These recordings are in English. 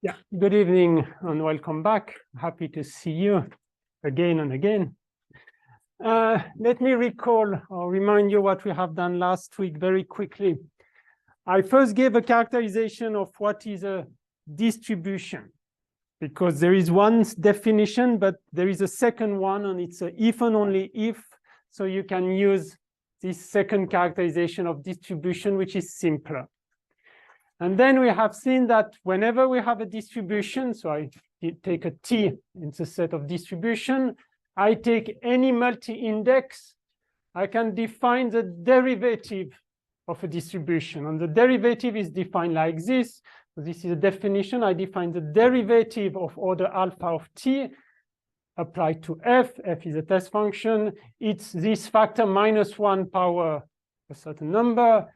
Yeah, good evening and welcome back. Happy to see you again and again. Let me recall or remind you what we have done last week very quickly. I first gave a characterization of what is a distribution, because there is one definition, but there is a second one, and it's a if and only if. So you can use this second characterization of distribution, which is simpler. And then we have seen that whenever we have a distribution, so I take a T in the set of distribution, I take any multi-index, I can define the derivative of a distribution. And the derivative is defined like this. So this is a definition. I define the derivative of order alpha of T applied to F. F is a test function. It's this factor minus 1 power a certain number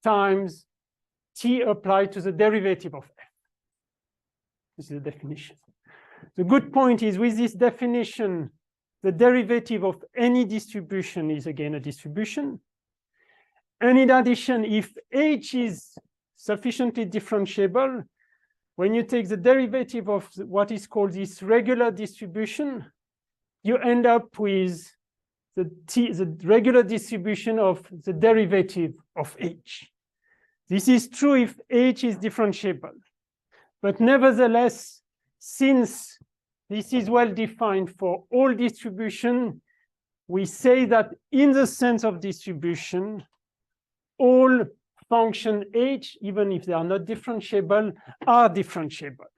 times T applied to the derivative of F. This is the definition. The good point is with this definition, the derivative of any distribution is again a distribution. And in addition, if H is sufficiently differentiable, when you take the derivative of what is called this regular distribution, you end up with the regular distribution of the derivative of H. This is true if H is differentiable. But nevertheless, since this is well defined for all distribution, we say that in the sense of distribution, all function H, even if they are not differentiable, are differentiable.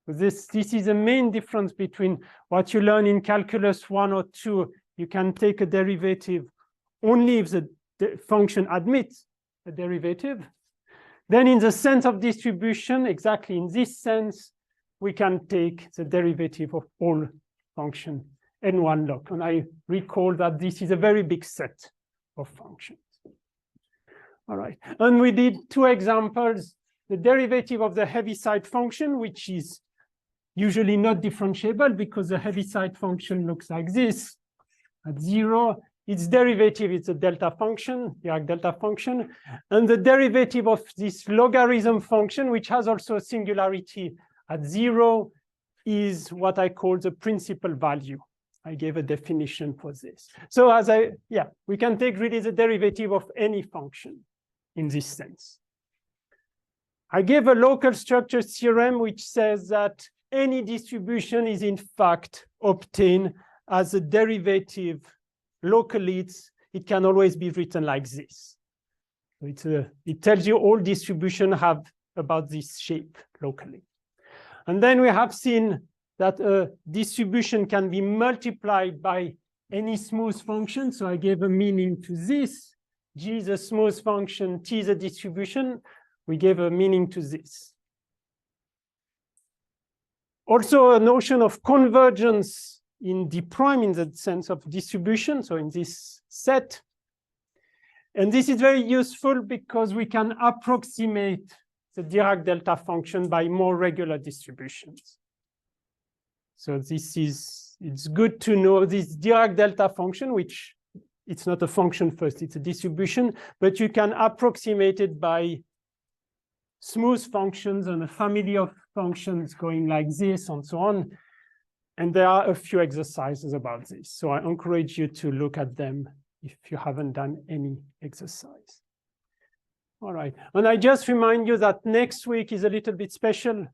This is the main difference between what you learn in calculus 1 or 2. You can take a derivative only if the function admits a derivative. Then in the sense of distribution, exactly in this sense, we can take the derivative of all function n1 log. And I recall that this is a very big set of functions. All right, and we did two examples. The derivative of the Heaviside function, which is usually not differentiable because the Heaviside function looks like this at 0. Its derivative is a delta function, Dirac delta function, and the derivative of this logarithm function, which has also a singularity at 0, is what I call the principal value. I gave a definition for this. So we can take really the derivative of any function in this sense. I gave a local structure theorem which says that any distribution is in fact obtained as a derivative locally. It can always be written like this. It tells you all distribution have about this shape locally. And then we have seen that a distribution can be multiplied by any smooth function. So I gave a meaning to this. G is a smooth function, T is a distribution. We gave a meaning to this. Also a notion of convergence in D prime in the sense of distribution, so in this set. And this is very useful because we can approximate the Dirac delta function by more regular distributions. So it's good to know this Dirac delta function, which it's not a function first, it's a distribution, but you can approximate it by smooth functions and a family of functions going like this and so on. And there are a few exercises about this. So I encourage you to look at them if you haven't done any exercise. All right, and I just remind you that next week is a little bit special.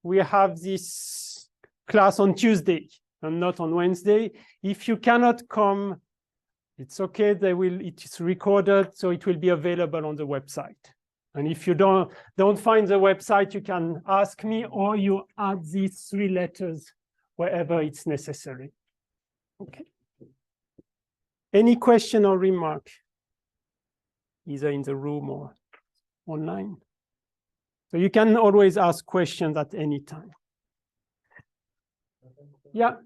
We have this class on Tuesday and not on Wednesday. If you cannot come, it's okay. It is recorded, so it will be available on the website. And if you don't find the website, you can ask me, or you add these 3 letters wherever it's necessary. Okay. Any question or remark, either in the room or online? So you can always ask questions at any time. Yeah.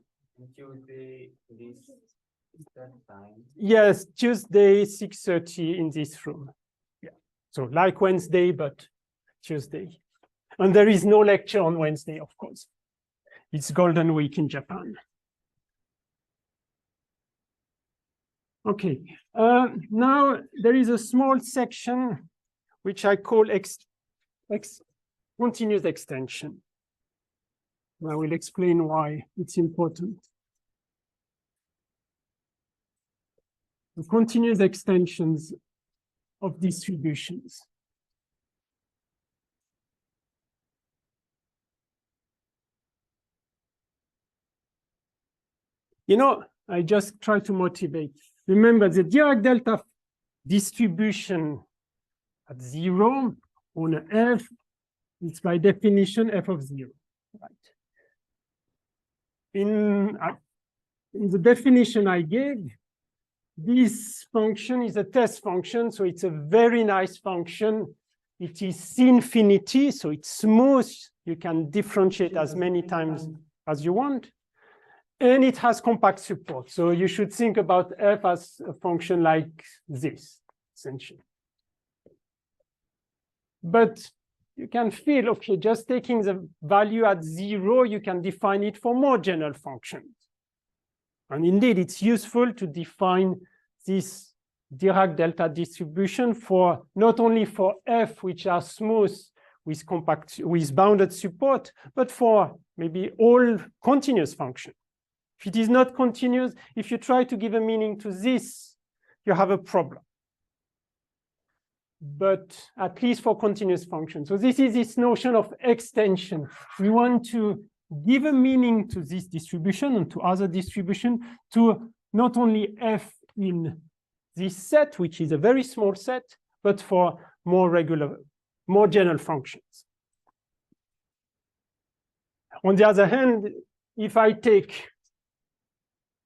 Tuesday, this time. Yes, Tuesday, 6:30 in this room. Yeah. So like Wednesday, but Tuesday. And there is no lecture on Wednesday, of course. It's Golden Week in Japan. Okay. Now there is a small section which I call continuous extension. I will explain why it's important. The continuous extensions of distributions. You know, I just try to motivate. Remember, the Dirac delta distribution at 0 on a f, it's by definition f of 0, right? In the definition I gave, this function is a test function, so it's a very nice function. It is C infinity, so it's smooth. You can differentiate as many times as you want. And it has compact support. So you should think about f as a function like this, essentially. But you can feel, okay, just taking the value at 0, you can define it for more general functions. And indeed, it's useful to define this Dirac delta distribution for not only for f, which are smooth with bounded support, but for maybe all continuous functions. If it is not continuous, if you try to give a meaning to this, you have a problem. But at least for continuous functions. So this is this notion of extension. We want to give a meaning to this distribution and to other distribution to not only f in this set, which is a very small set, but for more regular, more general functions. On the other hand, if I take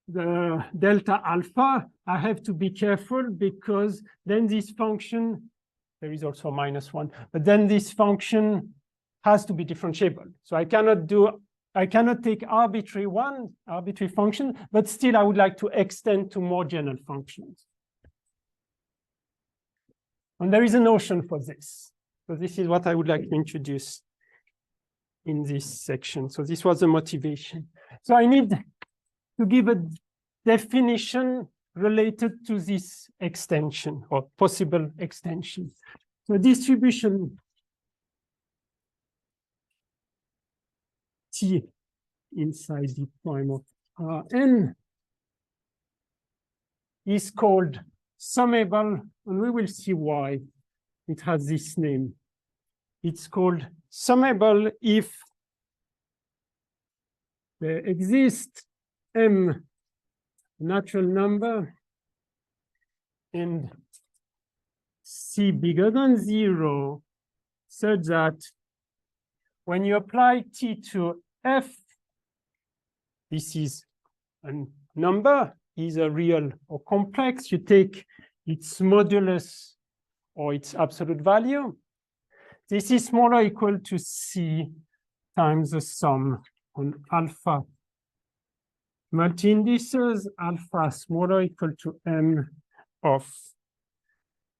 the delta alpha, I have to be careful because then this function, there is also -1, but then this function has to be differentiable. So I cannot take arbitrary function, but still I would like to extend to more general functions. And there is a notion for this. So this is what I would like to introduce in this section. So this was the motivation. So I need to give a definition related to this extension or possible extension. So distribution T inside the prime of Rn is called summable, and we will see why it has this name. It's called summable if there exists m natural number and c bigger than 0, such that when you apply t to f, this is a number, is a real or complex. You take its modulus or its absolute value. This is smaller or equal to c times the sum on alpha multi-indices, alpha smaller or equal to m of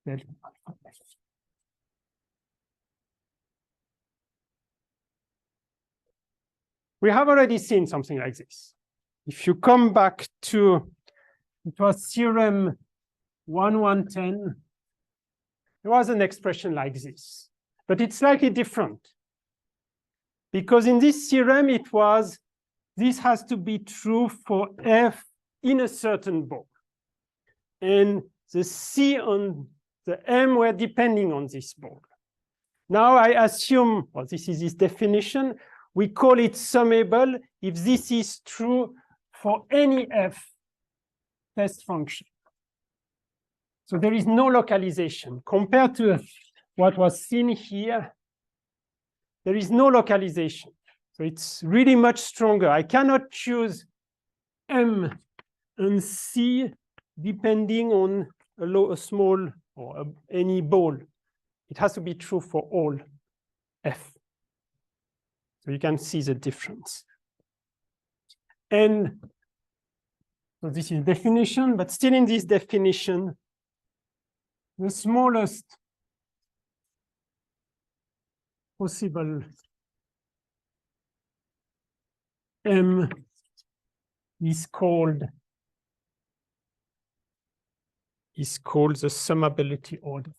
delta alpha f. We have already seen something like this. If you come back to, it was theorem 1110, there was an expression like this, but it's slightly different. Because in this theorem, it was, this has to be true for f in a certain ball. And the c and the m were depending on this ball. Now I assume, well, this is this definition, we call it summable if this is true for any f test function. So there is no localization. Compared to what was seen here, there is no localization. So it's really much stronger. I cannot choose m and c depending on a small or any ball. It has to be true for all f. So you can see the difference. And so this is definition, but still in this definition, the smallest possible m is called the summability order.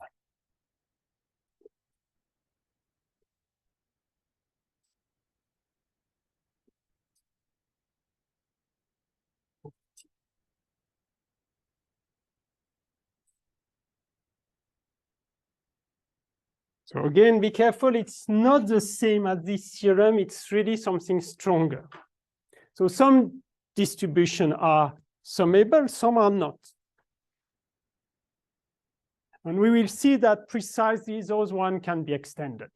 So again, be careful, it's not the same as this theorem, it's really something stronger. So some distributions are summable, some are not. And we will see that precisely those ones can be extended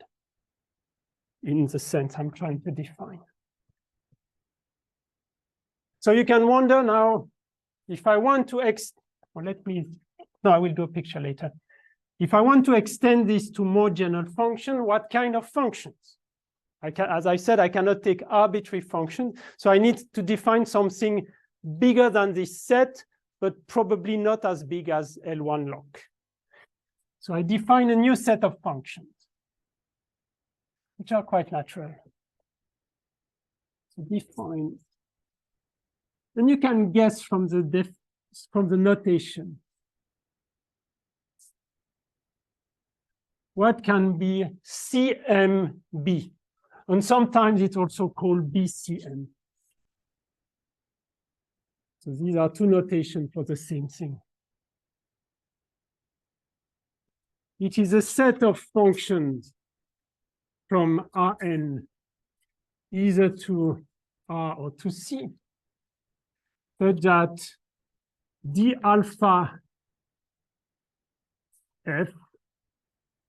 in the sense I'm trying to define. So you can wonder now, if I want to I will do a picture later. If I want to extend this to more general function, what kind of functions? As I said, I cannot take arbitrary functions, so I need to define something bigger than this set, but probably not as big as L1 log. So I define a new set of functions, which are quite natural. So define, and you can guess from the notation what can be CMB, and sometimes it's also called BCM. So these are two notations for the same thing. It is a set of functions from Rn either to R or to C, such that d alpha f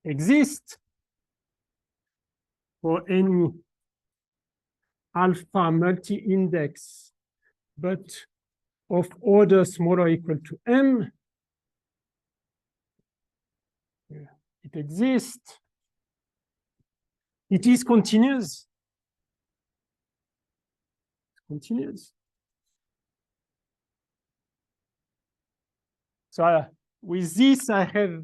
exists for any alpha multi-index, but of order smaller or equal to m. It exists. It is continuous. Continuous. So with this, I have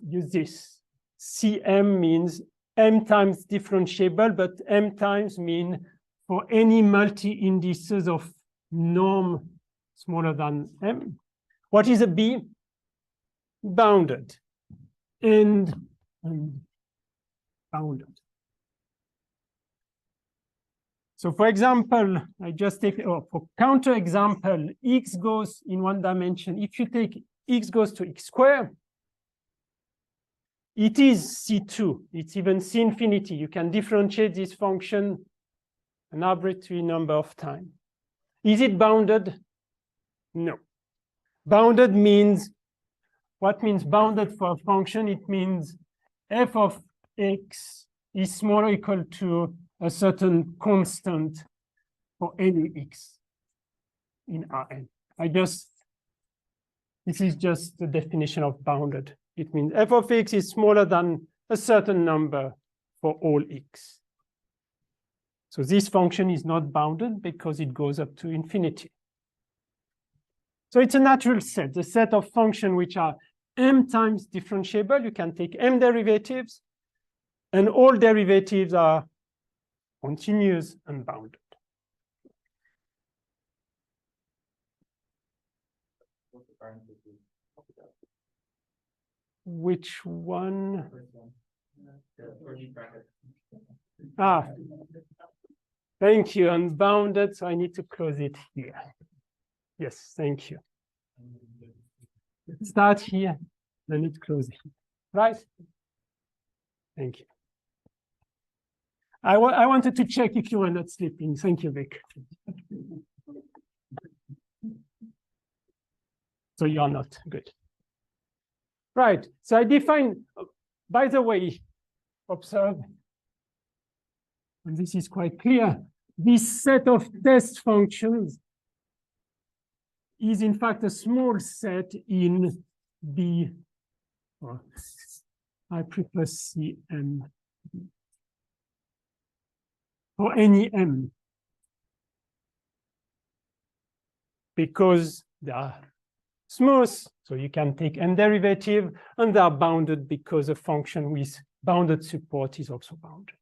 used this. Cm means m times differentiable, but m times mean for any multi-indices of norm smaller than m. What is a B? Bounded and bounded. So for example, I just take, for counter example, x goes in one dimension. If you take x goes to x squared, it is C2. It's even C infinity. You can differentiate this function an arbitrary number of times. Is it bounded? No. Bounded means, what means bounded for a function? It means f of x is smaller or equal to a certain constant for any x in Rn. This is just the definition of bounded. It means f of x is smaller than a certain number for all x. So this function is not bounded because it goes up to infinity. So it's a natural set, the set of functions which are m times differentiable. You can take m derivatives, and all derivatives are continuous and bounded. Which one? Ah, thank you. Unbounded, so I need to close it here. Yes, thank you. Start here, then it close it. Right? Thank you. I wanted to check if you were not sleeping. Thank you, Vic. So you are not. Good. Right. So I define, by the way, observe, and this is quite clear, this set of test functions is in fact a small set in B, or I prefer Cm, for any m, because they are smooth, so you can take m derivative, and they are bounded because a function with bounded support is also bounded.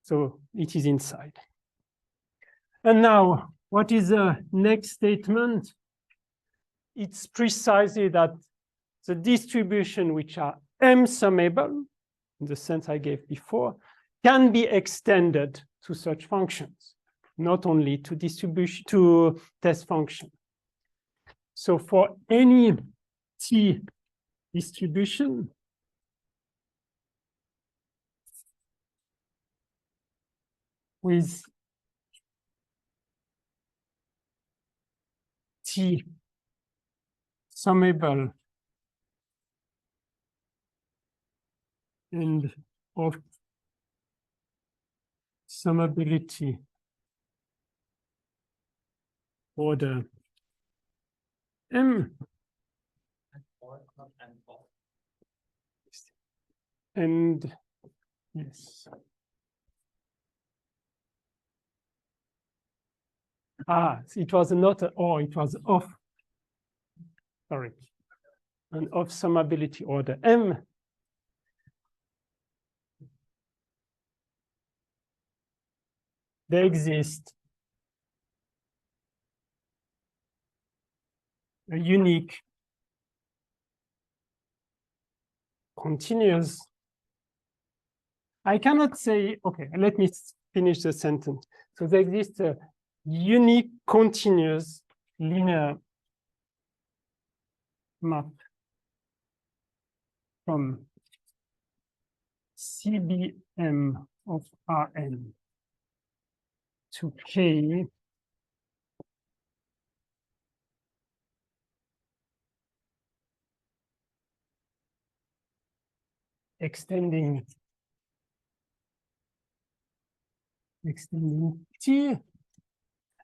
So it is inside. And now, what is the next statement? It's precisely that the distribution which are m summable, in the sense I gave before, can be extended to such functions, not only to distribution, to test function. So for any t distribution with T summable and of summability order M and yes. It was not a or, it was of, sorry, an of summability order M. There exists a unique continuous. I cannot say, okay, let me finish the sentence. So there exists a unique continuous linear map from CBM of Rn to K extending T,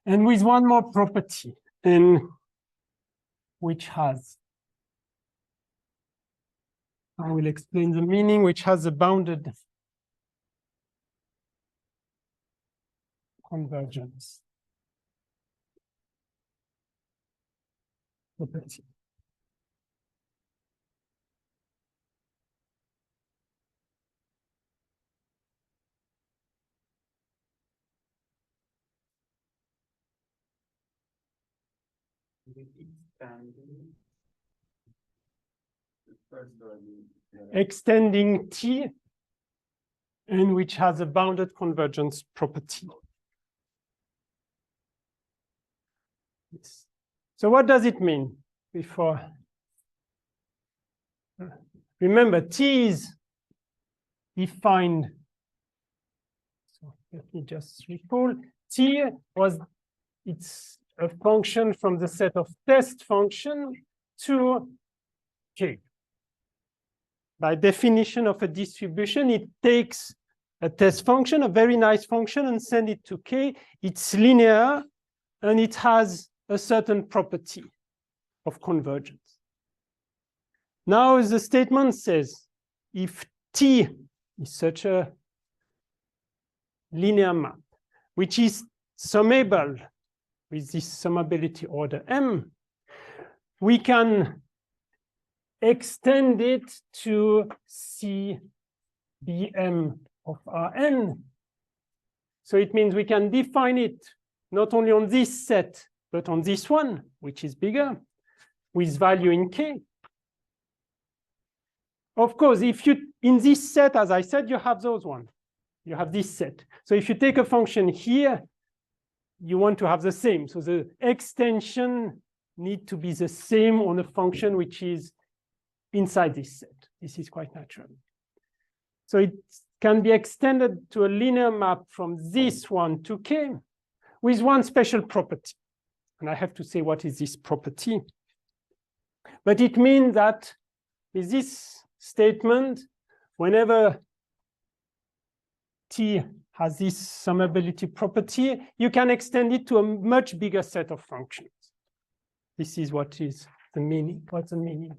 and with one more property, and which has, I will explain the meaning, which has a bounded convergence property. Extending T, and which has a bounded convergence property. Yes. So what does it mean? Before, remember, T is defined. So let me just recall. T was, it's a function from the set of test function to K. By definition of a distribution, it takes a test function, a very nice function, and send it to K. It's linear, and it has a certain property of convergence. Now, the statement says, if T is such a linear map, which is summable with this summability order M, we can extend it to CBM of Rn. So it means we can define it not only on this set, but on this one, which is bigger, with value in K. Of course, if you, in this set, as I said, you have those ones. You have this set. So if you take a function here, you want to have the same. So the extension need to be the same on a function which is inside this set. This is quite natural. So it can be extended to a linear map from this one to K with one special property. And I have to say, what is this property? But it means that with this statement, whenever T has this summability property, you can extend it to a much bigger set of functions. This is what is the meaning. What's the meaning?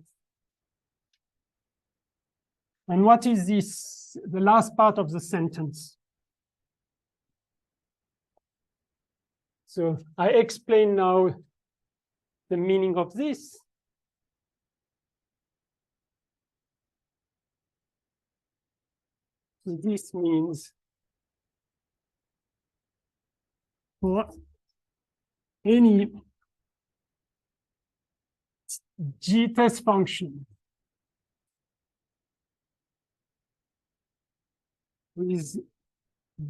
And what is this, the last part of the sentence? So I explain now the meaning of this. So this means for any G test function with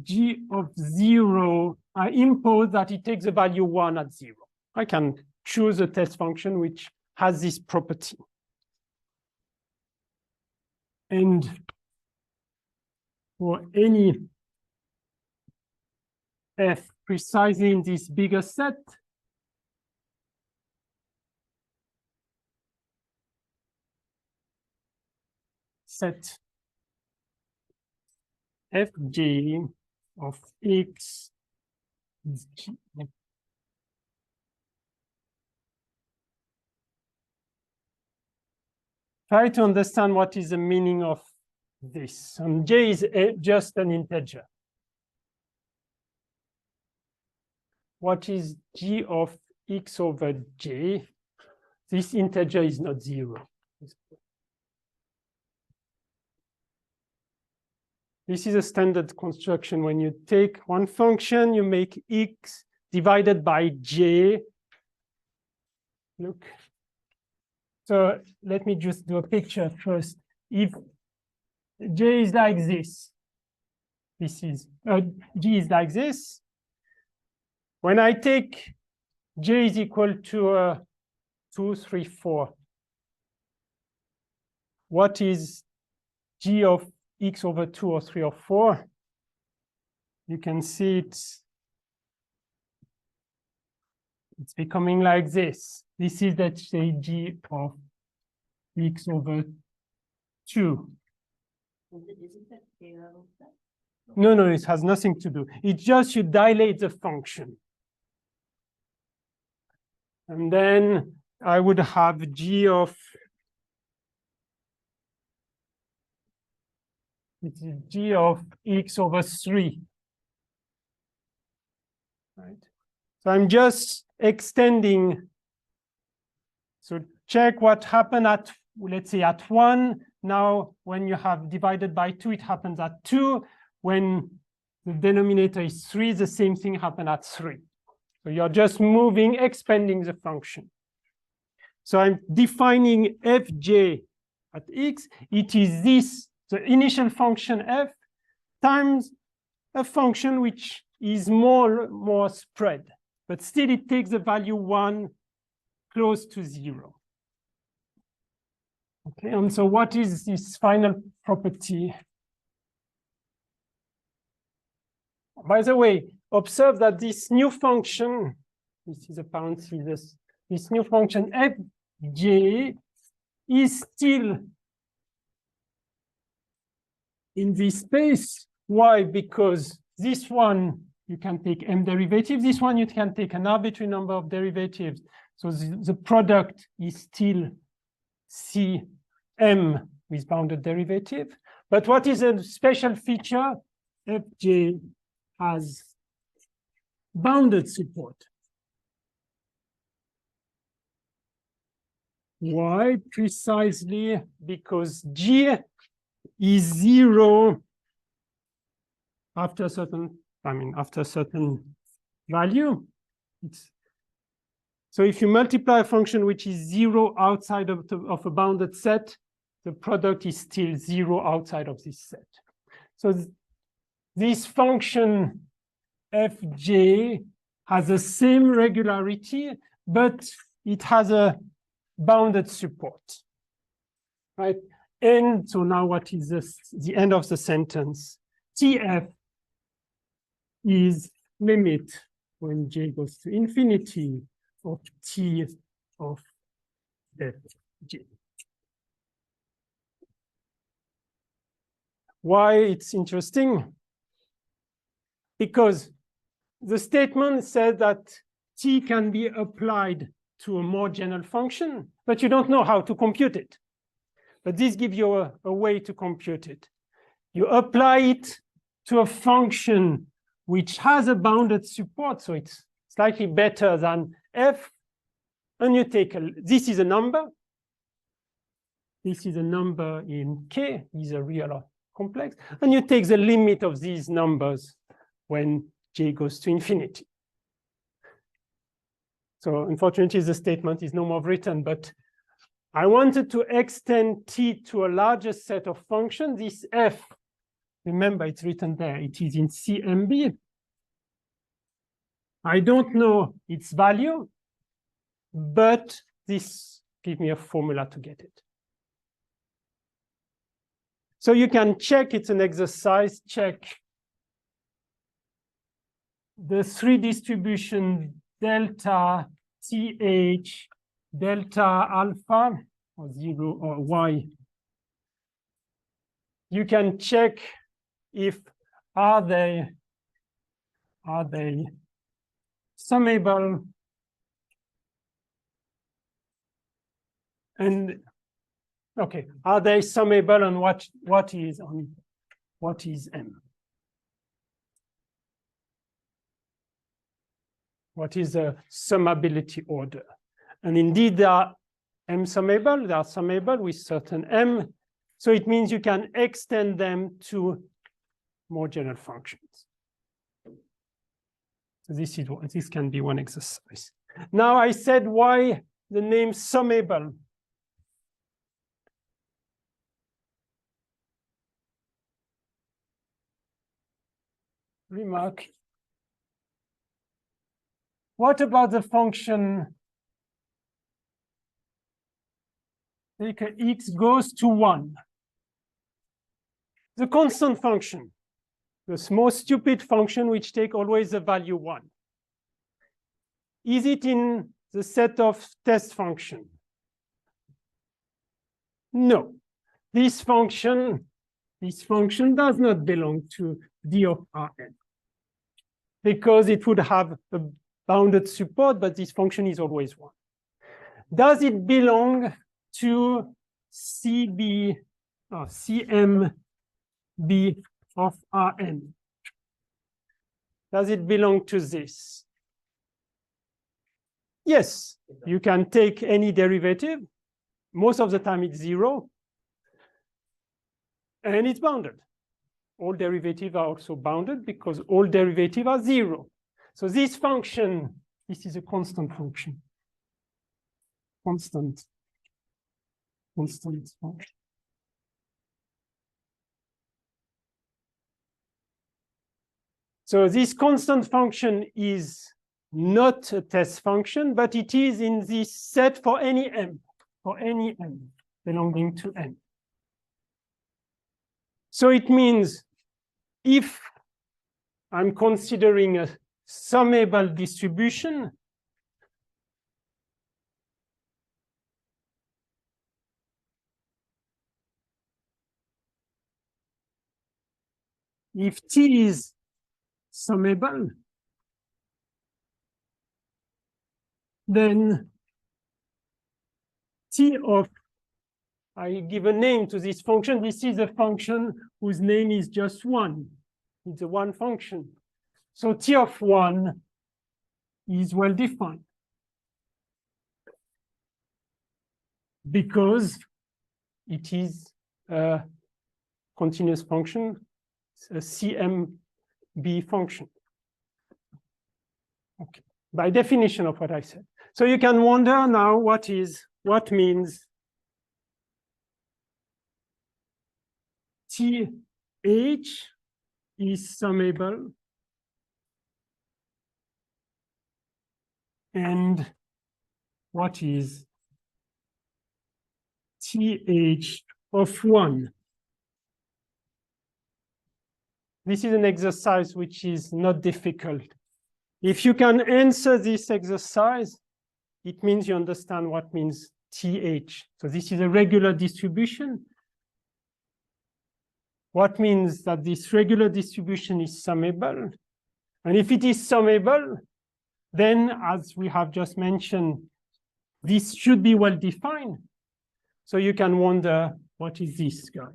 G of 0, I impose that it takes the value 1 at 0. I can choose a test function which has this property. And for any f precisely in this bigger set, set fj of x is g. Try to understand what is the meaning of this. And j is just an integer. What is g of x over j? This integer is not 0. This is a standard construction. When you take one function, you make x divided by j. Look. So let me just do a picture first. If j is like this, g is like this. When I take j is equal to 2, 3, 4, what is g of x over 2 or 3 or 4? You can see it's becoming like this. This is that say g of x over 2. Isn't that scalar also? No, it has nothing to do. It's just you dilate the function. And then I would have g of x over 3. Right. So I'm just extending. So check what happened at, let's say, at 1. Now, when you have divided by 2, it happens at 2. When the denominator is 3, the same thing happened at 3. So you're just moving, expanding the function. So I'm defining fj at x. It is this, the initial function f, times a function which is more spread. But still, it takes the value 1 close to 0. Okay, and so what is this final property? By the way, observe that this new function, this is a parenthesis, this new function fj is still in this space. Why? Because this one, you can take m derivatives. This one, you can take an arbitrary number of derivatives. So the product is still Cm with bounded derivative. But what is a special feature? Fj has bounded support. Why? Precisely because g is 0 after a certain, after a certain value. So if you multiply a function which is 0 outside of a bounded set, the product is still 0 outside of this set. So this function fj has the same regularity, but it has a bounded support, right? And so now what is this, the end of the sentence? Tf is limit when j goes to infinity of t of fj. Why it's interesting? Because the statement says that t can be applied to a more general function, but you don't know how to compute it. But this gives you a way to compute it. You apply it to a function which has a bounded support, so it's slightly better than f, and you take this is a number. This is a number in K, is a real or complex, and you take the limit of these numbers when j goes to infinity. So unfortunately, the statement is no more written, but I wanted to extend t to a larger set of functions. This f, remember it's written there, it is in CMB. I don't know its value, but this gives me a formula to get it. So you can check, it's an exercise, check the three distribution delta TH, delta alpha, or 0 or y. You can check if are they summable, and okay, are they summable, and what is M? What is the summability order? And indeed, they are M summable, they are summable with certain M. So it means you can extend them to more general functions. So this can be one exercise. Now I said why the name summable. Remark. What about the function take x goes to 1? The constant function, the most stupid function which take always the value 1. Is it in the set of test function? No. This function does not belong to D of Rn because it would have a bounded support, but this function is always 1. Does it belong to CMB of Rn? Does it belong to this? Yes, you can take any derivative. Most of the time it's 0. And it's bounded. All derivatives are also bounded because all derivatives are 0. So this function, this is a constant function. Constant function. So this constant function is not a test function, but it is in this set for any M belonging to N. So it means if I'm considering a summable distribution, if T is summable, then T of, I give a name to this function. This is a function whose name is just 1. It's a 1 function. So T of 1 is well defined because it is a continuous function, a CMB function. Okay, by definition of what I said. So you can wonder now what means TH is summable and what is TH of 1. This is an exercise which is not difficult. If you can answer this exercise, it means you understand what means TH. So this is a regular distribution. What means that this regular distribution is summable. And if it is summable, then as we have just mentioned, this should be well defined. So you can wonder, what is this guy?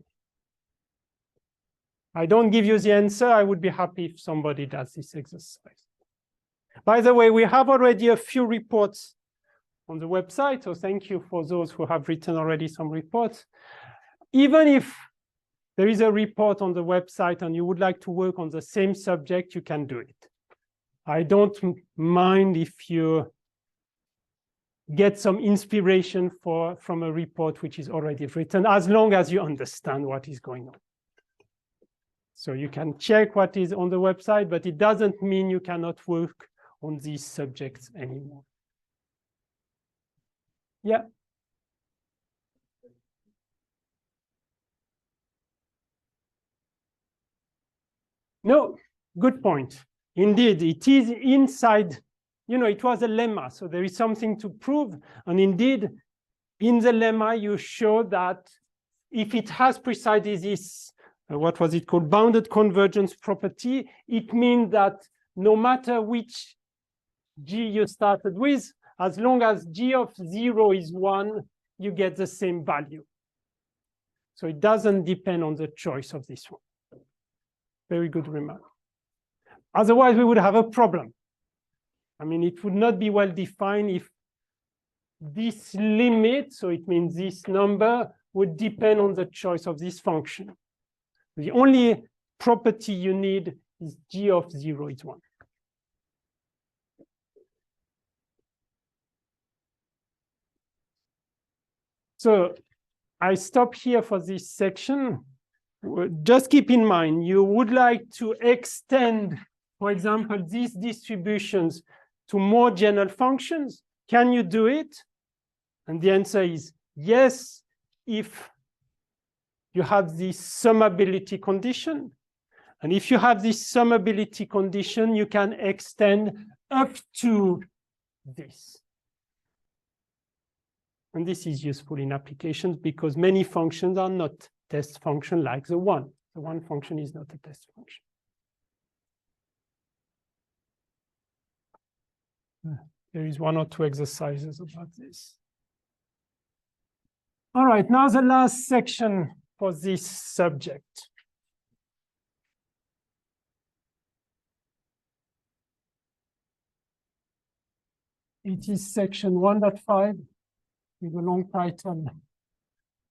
I don't give you the answer. I would be happy if somebody does this exercise. By the way, we have already a few reports on the website. So thank you for those who have written already some reports. Even if there is a report on the website and you would like to work on the same subject, you can do it. I don't mind if you get some inspiration from a report which is already written, as long as you understand what is going on. So you can check what is on the website, but it doesn't mean you cannot work on these subjects anymore. Yeah. No, good point. Indeed, it is inside, it was a lemma, so there is something to prove. And indeed, in the lemma, you show that if it has precisely this, what was it called, bounded convergence property, it means that no matter which G you started with, as long as G of 0 is 1, you get the same value. So it doesn't depend on the choice of this one. Very good remark. Otherwise, we would have a problem. I mean, it would not be well defined if this limit, so it means this number, would depend on the choice of this function. The only property you need is G of 0 is 1. So I stop here for this section. Just keep in mind, you would like to extend, for example, these distributions to more general functions. Can you do it? And the answer is yes, if you have this summability condition. And if you have this summability condition, you can extend up to this. And this is useful in applications because many functions are not test function like the one. The one function is not a test function. There is one or two exercises about this. All right, now the last section for this subject. It is section 1.5 with a long title,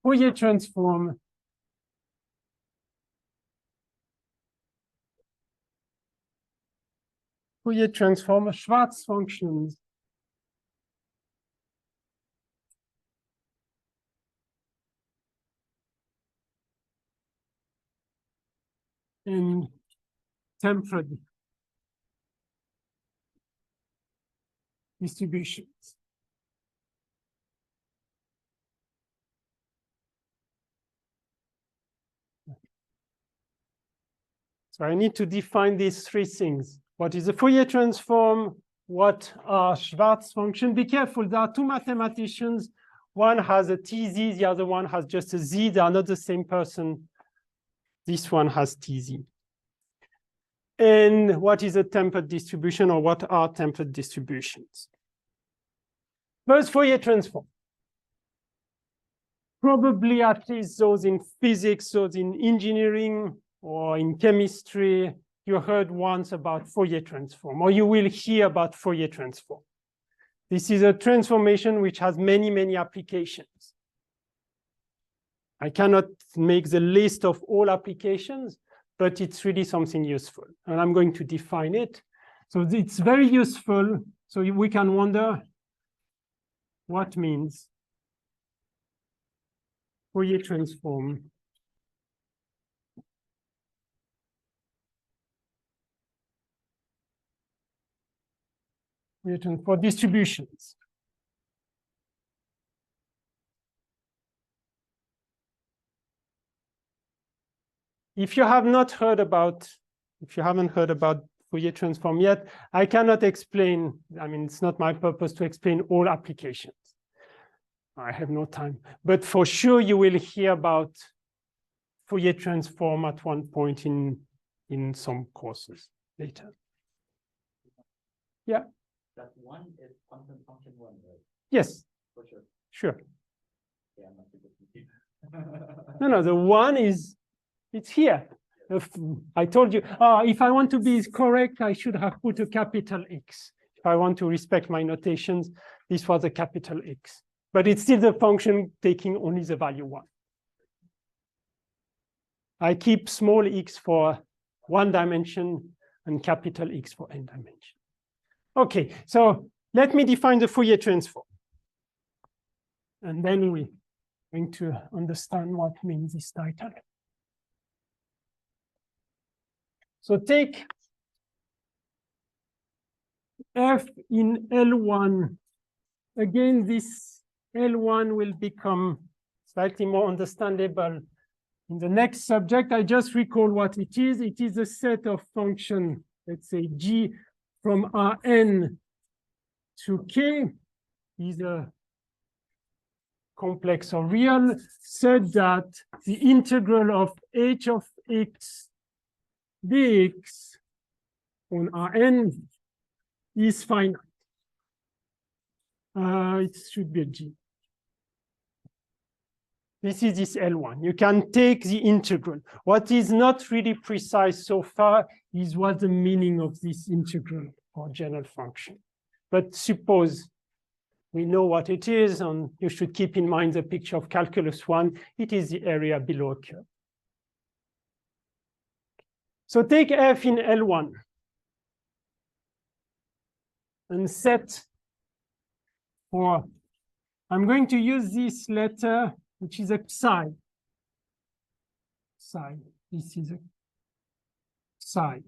Fourier transform of Schwarz functions in tempered distributions. So I need to define these three things. What is a Fourier transform? What are Schwarz functions? Be careful, there are two mathematicians. One has a TZ, the other one has just a Z. They are not the same person. This one has TZ. And what is a tempered distribution, or what are tempered distributions? First, Fourier transform. Probably at least those in physics, those in engineering, or in chemistry, you heard once about Fourier transform, or you will hear about Fourier transform. This is a transformation which has many, many applications. I cannot make the list of all applications, but it's really something useful. And I'm going to define it. So it's very useful. So we can wonder what means Fourier transform for distributions. If you haven't heard about Fourier transform yet, I cannot explain. I mean, it's not my purpose to explain all applications. I have no time. But for sure, you will hear about Fourier transform at one point in some courses later. Yeah. That one is constant function one, right? Yes. For sure. Sure. Yeah, I'm not super confused. No, the one is, it's here. I told you, if I want to be correct, I should have put a capital X. If I want to respect my notations, this was a capital X. But it's still the function taking only the value 1. I keep small x for 1 dimension and capital X for n dimension. Okay, so let me define the Fourier transform. And then we're going to understand what means this title. So take f in L1. Again, this L1 will become slightly more understandable in the next subject, I just recall what it is. It is a set of function, let's say g from Rn to k is a complex or real such that the integral of h of x dx on Rn is finite. It should be a g. This is this L1. You can take the integral. What is not really precise so far is what the meaning of this integral or general function. But suppose we know what it is, and you should keep in mind the picture of calculus 1. It is the area below a curve. So take f in L1 and set for, I'm going to use this letter, which is a psi. Psi, this is a psi.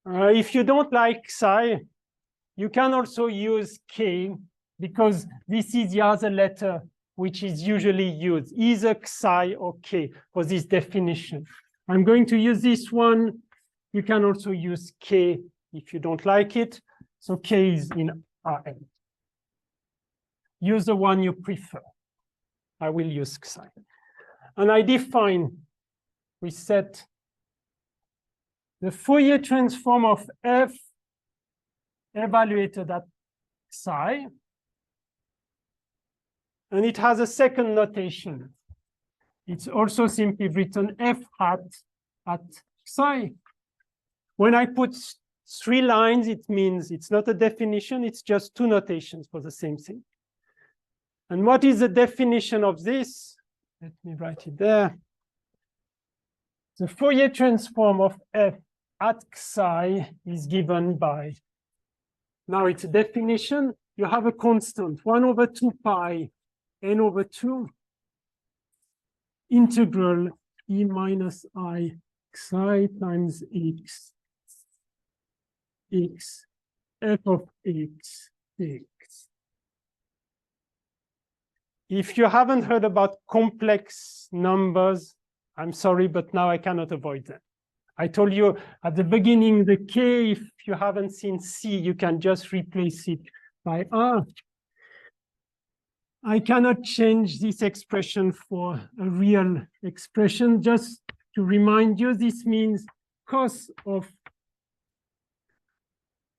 If you don't like psi, you can also use k, because this is the other letter which is usually used, either psi or k for this definition. I'm going to use this one. You can also use k if you don't like it. So k is in Rn. Use the one you prefer. I will use psi. And I define, we set the Fourier transform of f evaluated at psi. And it has a second notation. It's also simply written f hat at psi. When I put 3 lines, it means it's not a definition, it's just 2 notations for the same thing. And what is the definition of this? Let me write it there. The Fourier transform of f at psi is given by, now it's a definition, you have a constant, 1 over 2 pi n over 2 integral e minus I psi times x f of x dx. If you haven't heard about complex numbers, I'm sorry, but now I cannot avoid them. I told you at the beginning, the k, if you haven't seen c, you can just replace it by r. I cannot change this expression for a real expression. Just to remind you, this means cos of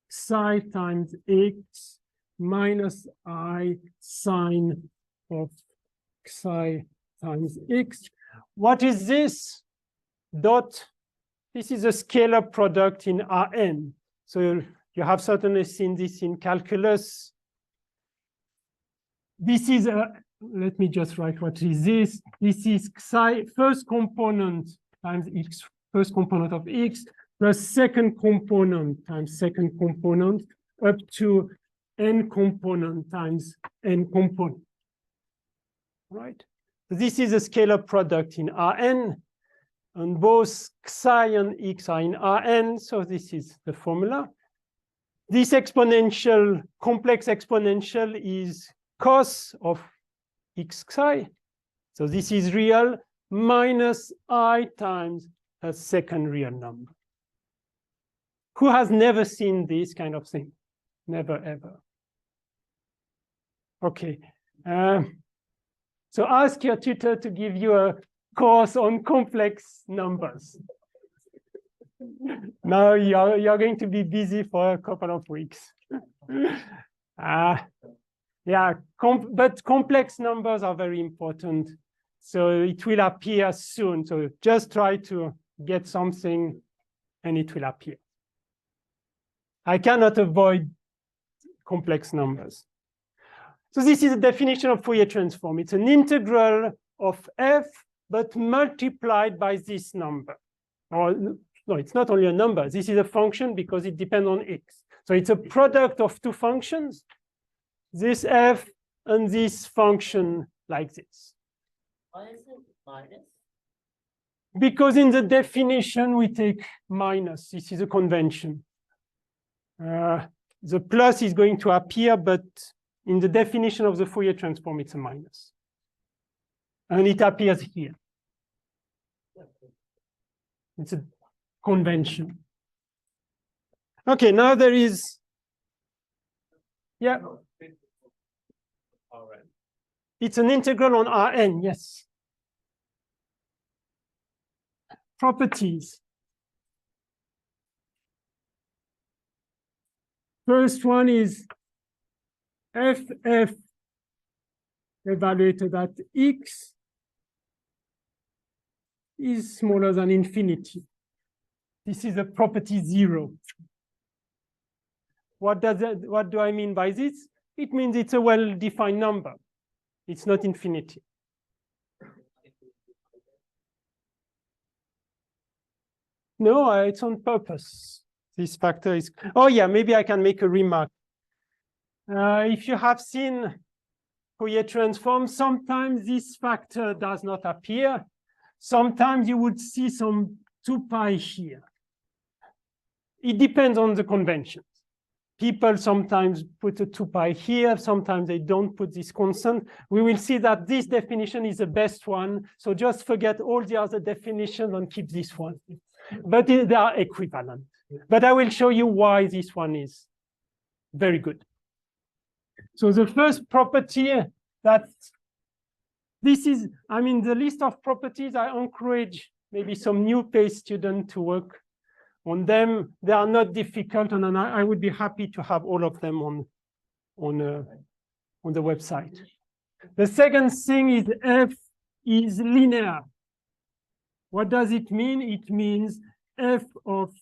psi times x minus I sine of psi times x. What is this? Dot. This is a scalar product in Rn. So you have certainly seen this in calculus. This is a, let me just write what is this. This is psi first component times x, first component of x, plus second component times second component, up to n component times n component. Right? This is a scalar product in Rn, and both psi and x are in Rn, so this is the formula. This exponential, complex exponential is cos of x psi. So this is real minus I times a second real number. Who has never seen this kind of thing? Never, ever. Okay. So ask your tutor to give you a course on complex numbers. Now you're going to be busy for a couple of weeks. Yeah, but complex numbers are very important. So it will appear soon. So just try to get something and it will appear. I cannot avoid complex numbers. So this is a definition of Fourier transform. It's an integral of f, but multiplied by this number. Or no, it's not only a number. This is a function because it depends on x. So it's a product of 2 functions, this f and this function like this. Why is it minus? Because in the definition, we take minus. This is a convention. The plus is going to appear, but in the definition of the Fourier transform, it's a minus. and it appears here. It's a convention. Okay, now there is, yeah, All right. it's an integral on Rn, yes. Properties. First one is FF evaluated at x is smaller than infinity. This is a property 0. What do I mean by this? It means it's a well-defined number. It's not infinity. No, it's on purpose. This factor is, oh yeah, maybe I can make a remark. If you have seen Fourier transform, sometimes this factor does not appear. Sometimes you would see some 2 pi here. It depends on the conventions. People sometimes put a 2 pi here, sometimes they don't put this constant. We will see that this definition is the best one. So just forget all the other definitions and keep this one. But they are equivalent. But I will show you why this one is very good. So the first property that this is, I mean, the list of properties, I encourage maybe some new PACE students to work on them. They are not difficult, and I would be happy to have all of them on the website. The second thing is F is linear. What does it mean? It means F of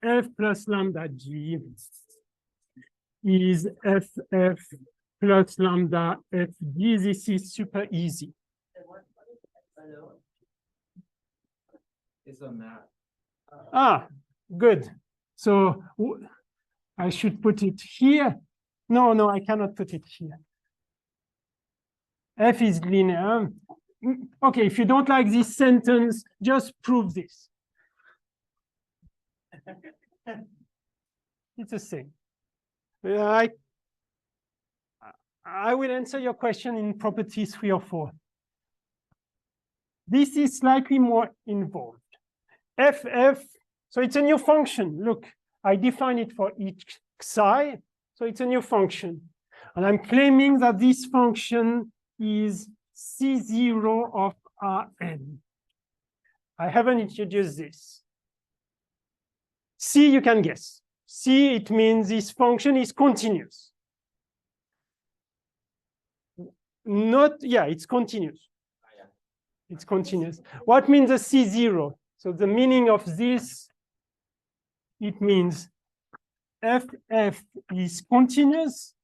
F plus lambda G is FF plus lambda FG. This is super easy. It's a map. Ah, good. So I should put it here. No, I cannot put it here. F is linear. Okay, if you don't like this sentence, just prove this. It's the same. I will answer your question in property 3 or 4. This is slightly more involved. FF, so it's a new function. Look, I define it for each psi, so it's a new function. And I'm claiming that this function is C0 of Rn. I haven't introduced this. C, you can guess. C, it means this function is continuous. It's continuous. It's continuous. What means the C0? So the meaning of this, it means FF is continuous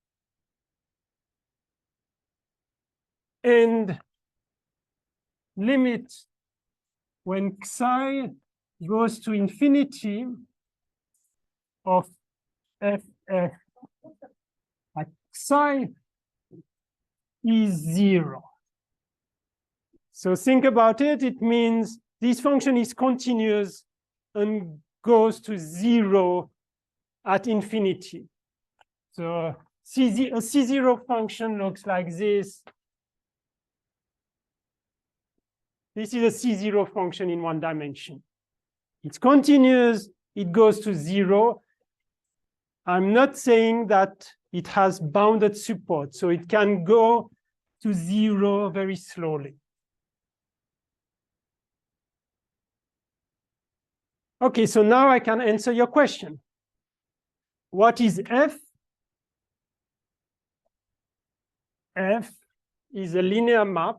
and limit when psi goes to infinity of FF at psi is 0. So think about it. It means this function is continuous and goes to 0 at infinity. So a C0 function looks like this. This is a C0 function in one dimension. It's continuous, it goes to 0. I'm not saying that it has bounded support, so it can go to 0 very slowly. Okay, so now I can answer your question. What is F? F is a linear map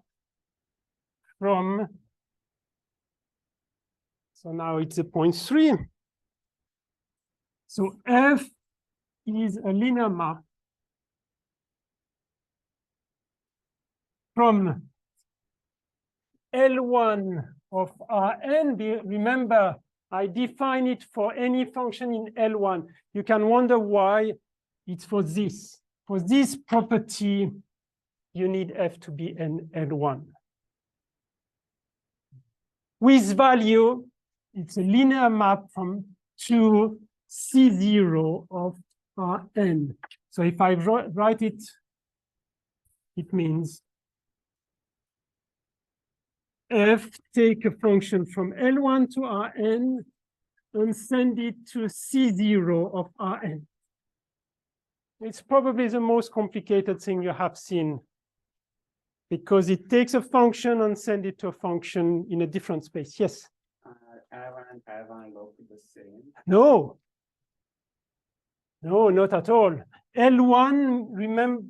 from, so now it's a point 3. So F is a linear map from L1 of Rn. Remember, I define it for any function in L1. You can wonder why it's for this. For this property, you need F to be an L1. With value, it's a linear map from to C0 of Rn. So if I write it, it means f take a function from L1 to Rn and send it to C0 of Rn. It's probably the most complicated thing you have seen because it takes a function and sends it to a function in a different space. Yes? L1 and L1 look the same. No. No, not at all. L1, remember,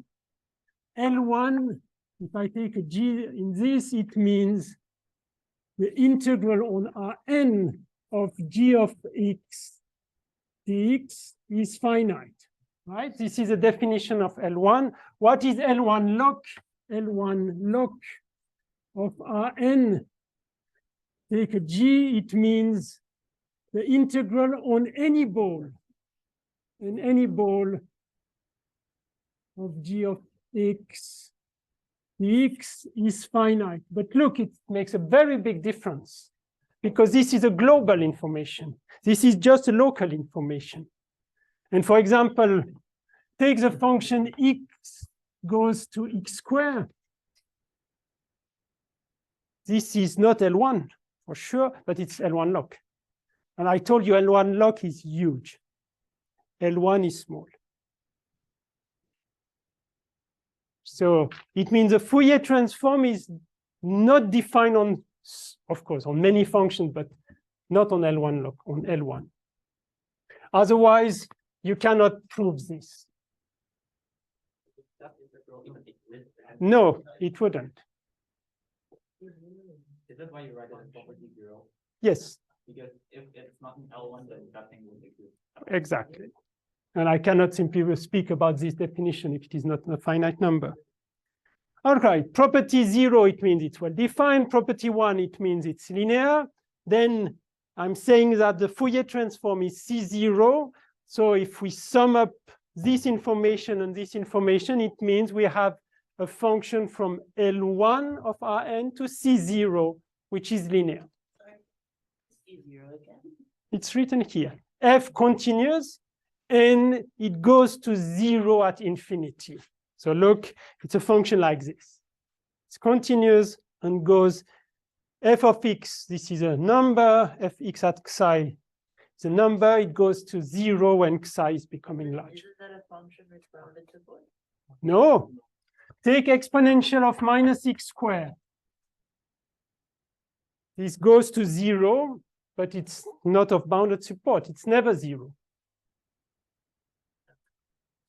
L1, if I take a g in this, it means the integral on Rn of g of x dx is finite, right? This is a definition of L1. What is L1 log? L1 log of Rn. Take a g, it means the integral on any ball, in any ball of g of x dx is finite. But look, it makes a very big difference because this is a global information. This is just a local information. And for example, take the function x goes to x squared. This is not L1 for sure, but it's L1 log. And I told you L1 log is huge. L1 is small. So it means the Fourier transform is not defined on, of course, on many functions, but not on L1 log, on L1. Otherwise, you cannot prove this. No, it wouldn't. Is that why you write it as property 0? Yes. Because if it's not in L1, then nothing will exist. Exactly. And I cannot simply speak about this definition if it is not a finite number. All right, property 0, it means it's well defined. Property 1, it means it's linear. Then I'm saying that the Fourier transform is C0. So if we sum up this information and this information, it means we have a function from L1 of Rn to C0, which is linear. C0 again. It's written here. F continues, and it goes to 0 at infinity. So look, it's a function like this. It continues and goes f of x, this is a number, fx at xi is a number, it goes to 0 when xi is becoming large. Isn't that a function which bounded to void? No. Take exponential of minus x squared. This goes to 0, but it's not of bounded support. It's never 0.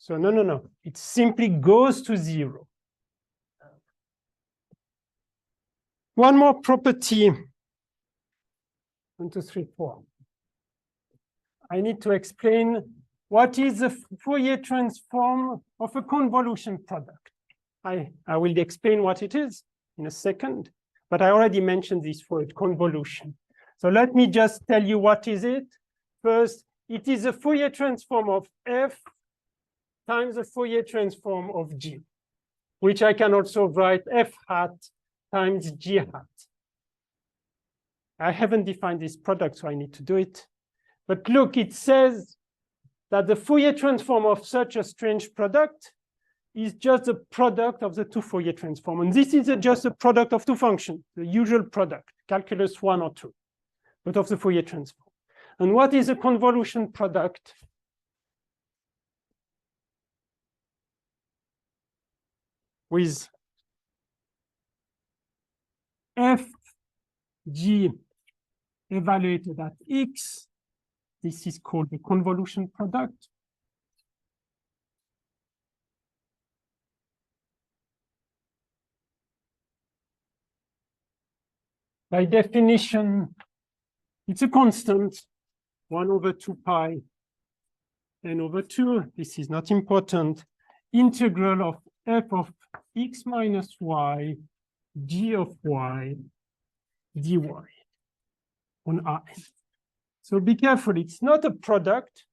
So no. It simply goes to 0. One more property. 1, 2, 3, 4. I need to explain what is the Fourier transform of a convolution product. I will explain what it is in a second, but I already mentioned this for convolution. So let me just tell you what is it. First, it is a Fourier transform of f times the Fourier transform of g, which I can also write f hat times g hat. I haven't defined this product, so I need to do it. But look, it says that the Fourier transform of such a strange product is just the product of the two Fourier transform. And this is just a product of two functions, the usual product, calculus 1 or 2, but of the Fourier transform. And what is a convolution product? With fg evaluated at x, this is called the convolution product. By definition, it's a constant, 1 over 2 pi n over 2. This is not important. Integral of f of x minus y, g of y, dy on Rn. So be careful, it's not a product.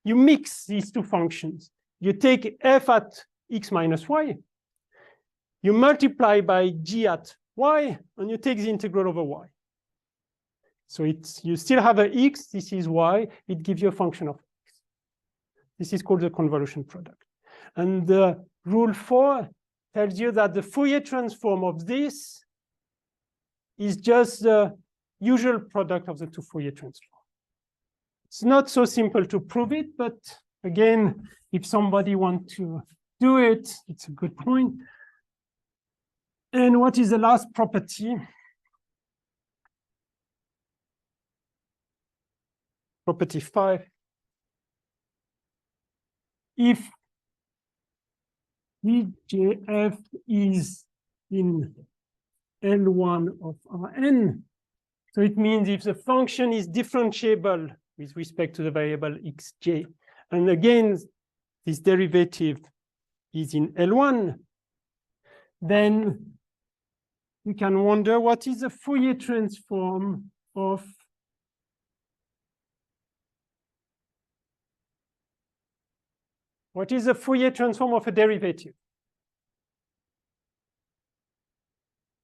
You mix these two functions. You take f at x minus y, you multiply by g at y, and you take the integral over y. So you still have a x, this is y, it gives you a function of x. This is called the convolution product. And rule 4 tells you that the Fourier transform of this is just the usual product of the two Fourier transforms. It's not so simple to prove it, but again, if somebody wants to do it, it's a good point. And what is the last property? Property 5. If DJF is in L1 of Rn, so it means if the function is differentiable with respect to the variable xj, and again, this derivative is in L1, then we can wonder what is the Fourier transform of a derivative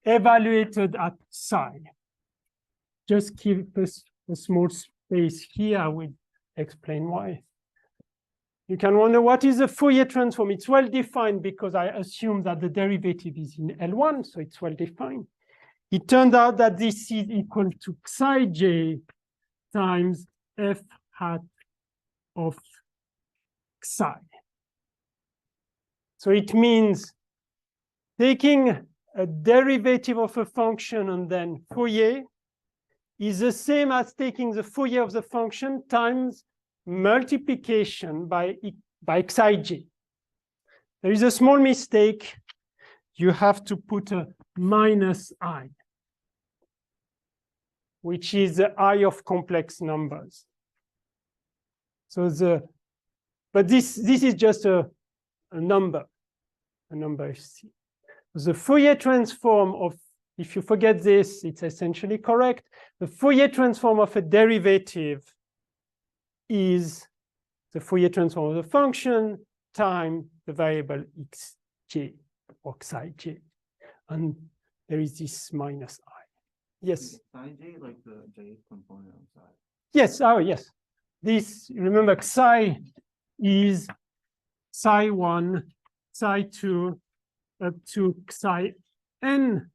evaluated at psi. Just keep us a small space here. I will explain why. You can wonder what is the Fourier transform. It's well defined because I assume that the derivative is in L1, so it's well defined. It turned out that this is equal to psi j times f hat of psi. So it means taking a derivative of a function and then Fourier is the same as taking the Fourier of the function times multiplication by psi j. There is a small mistake. You have to put a minus I, which is the I of complex numbers. So but this is just a number C. The Fourier transform of, if you forget this, it's essentially correct. The Fourier transform of a derivative is the Fourier transform of the function times the variable xj or psi j. And there is this minus I. Yes? Psi j, like the j component of psi. Yes, oh yes. This, remember, psi is psi 1, psi 2, up to psi n.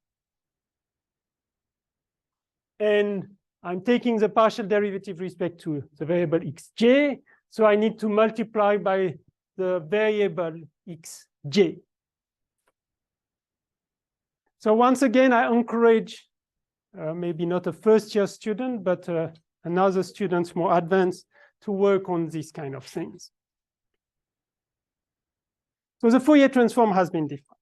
And I'm taking the partial derivative respect to the variable xj. So I need to multiply by the variable xj. So once again, I encourage maybe not a first-year student, but another students more advanced to work on these kind of things. So the Fourier transform has been defined.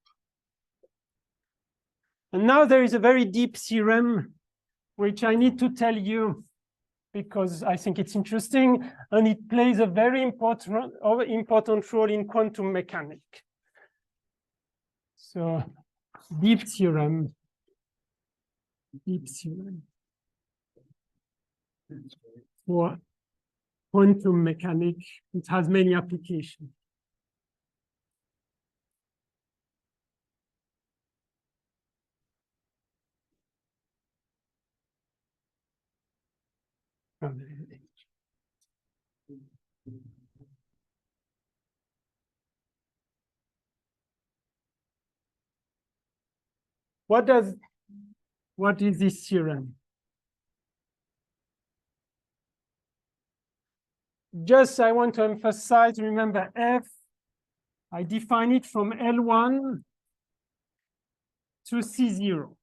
And now there is a very deep theorem, which I need to tell you because I think it's interesting, and it plays a very important role in quantum mechanics. So deep theorem. For quantum mechanics, it has many applications. What is this theorem? Just I want to emphasize, remember F, I define it from L1 to C0.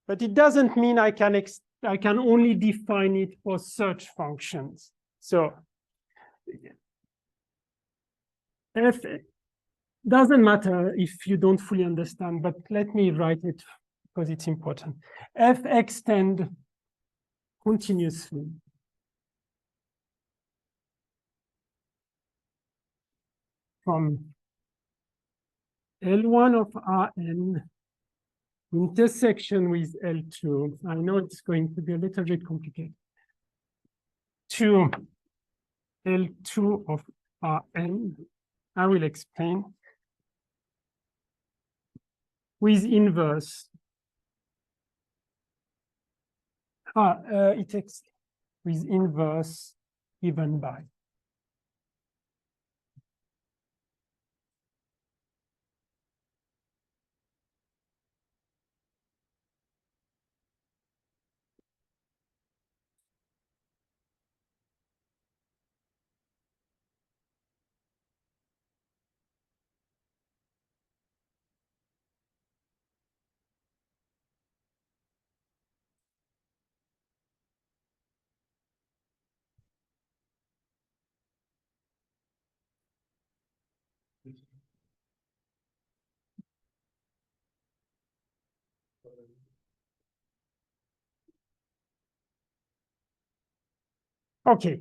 But it doesn't mean I can only define it for search functions. So F doesn't matter if you don't fully understand, but let me write it because it's important. F extend continuously from L1 of Rn intersection with L2. I know it's going to be a little bit complicated. To L2 of Rn. I will explain. With inverse. With inverse given by. Okay,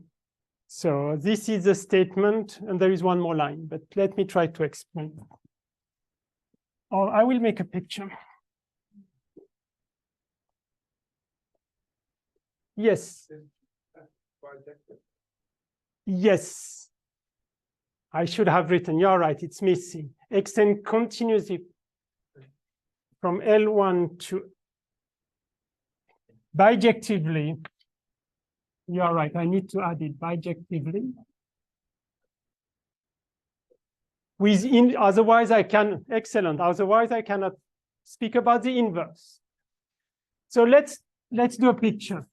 so this is the statement, and there is one more line, but let me try to explain. Or I will make a picture. Yes. Yes. I should have written, you're right, it's missing. Extend continuously from L1 to bijectively. You're right, I need to add it bijectively. Otherwise I can, excellent, otherwise I cannot speak about the inverse. So let's do a picture.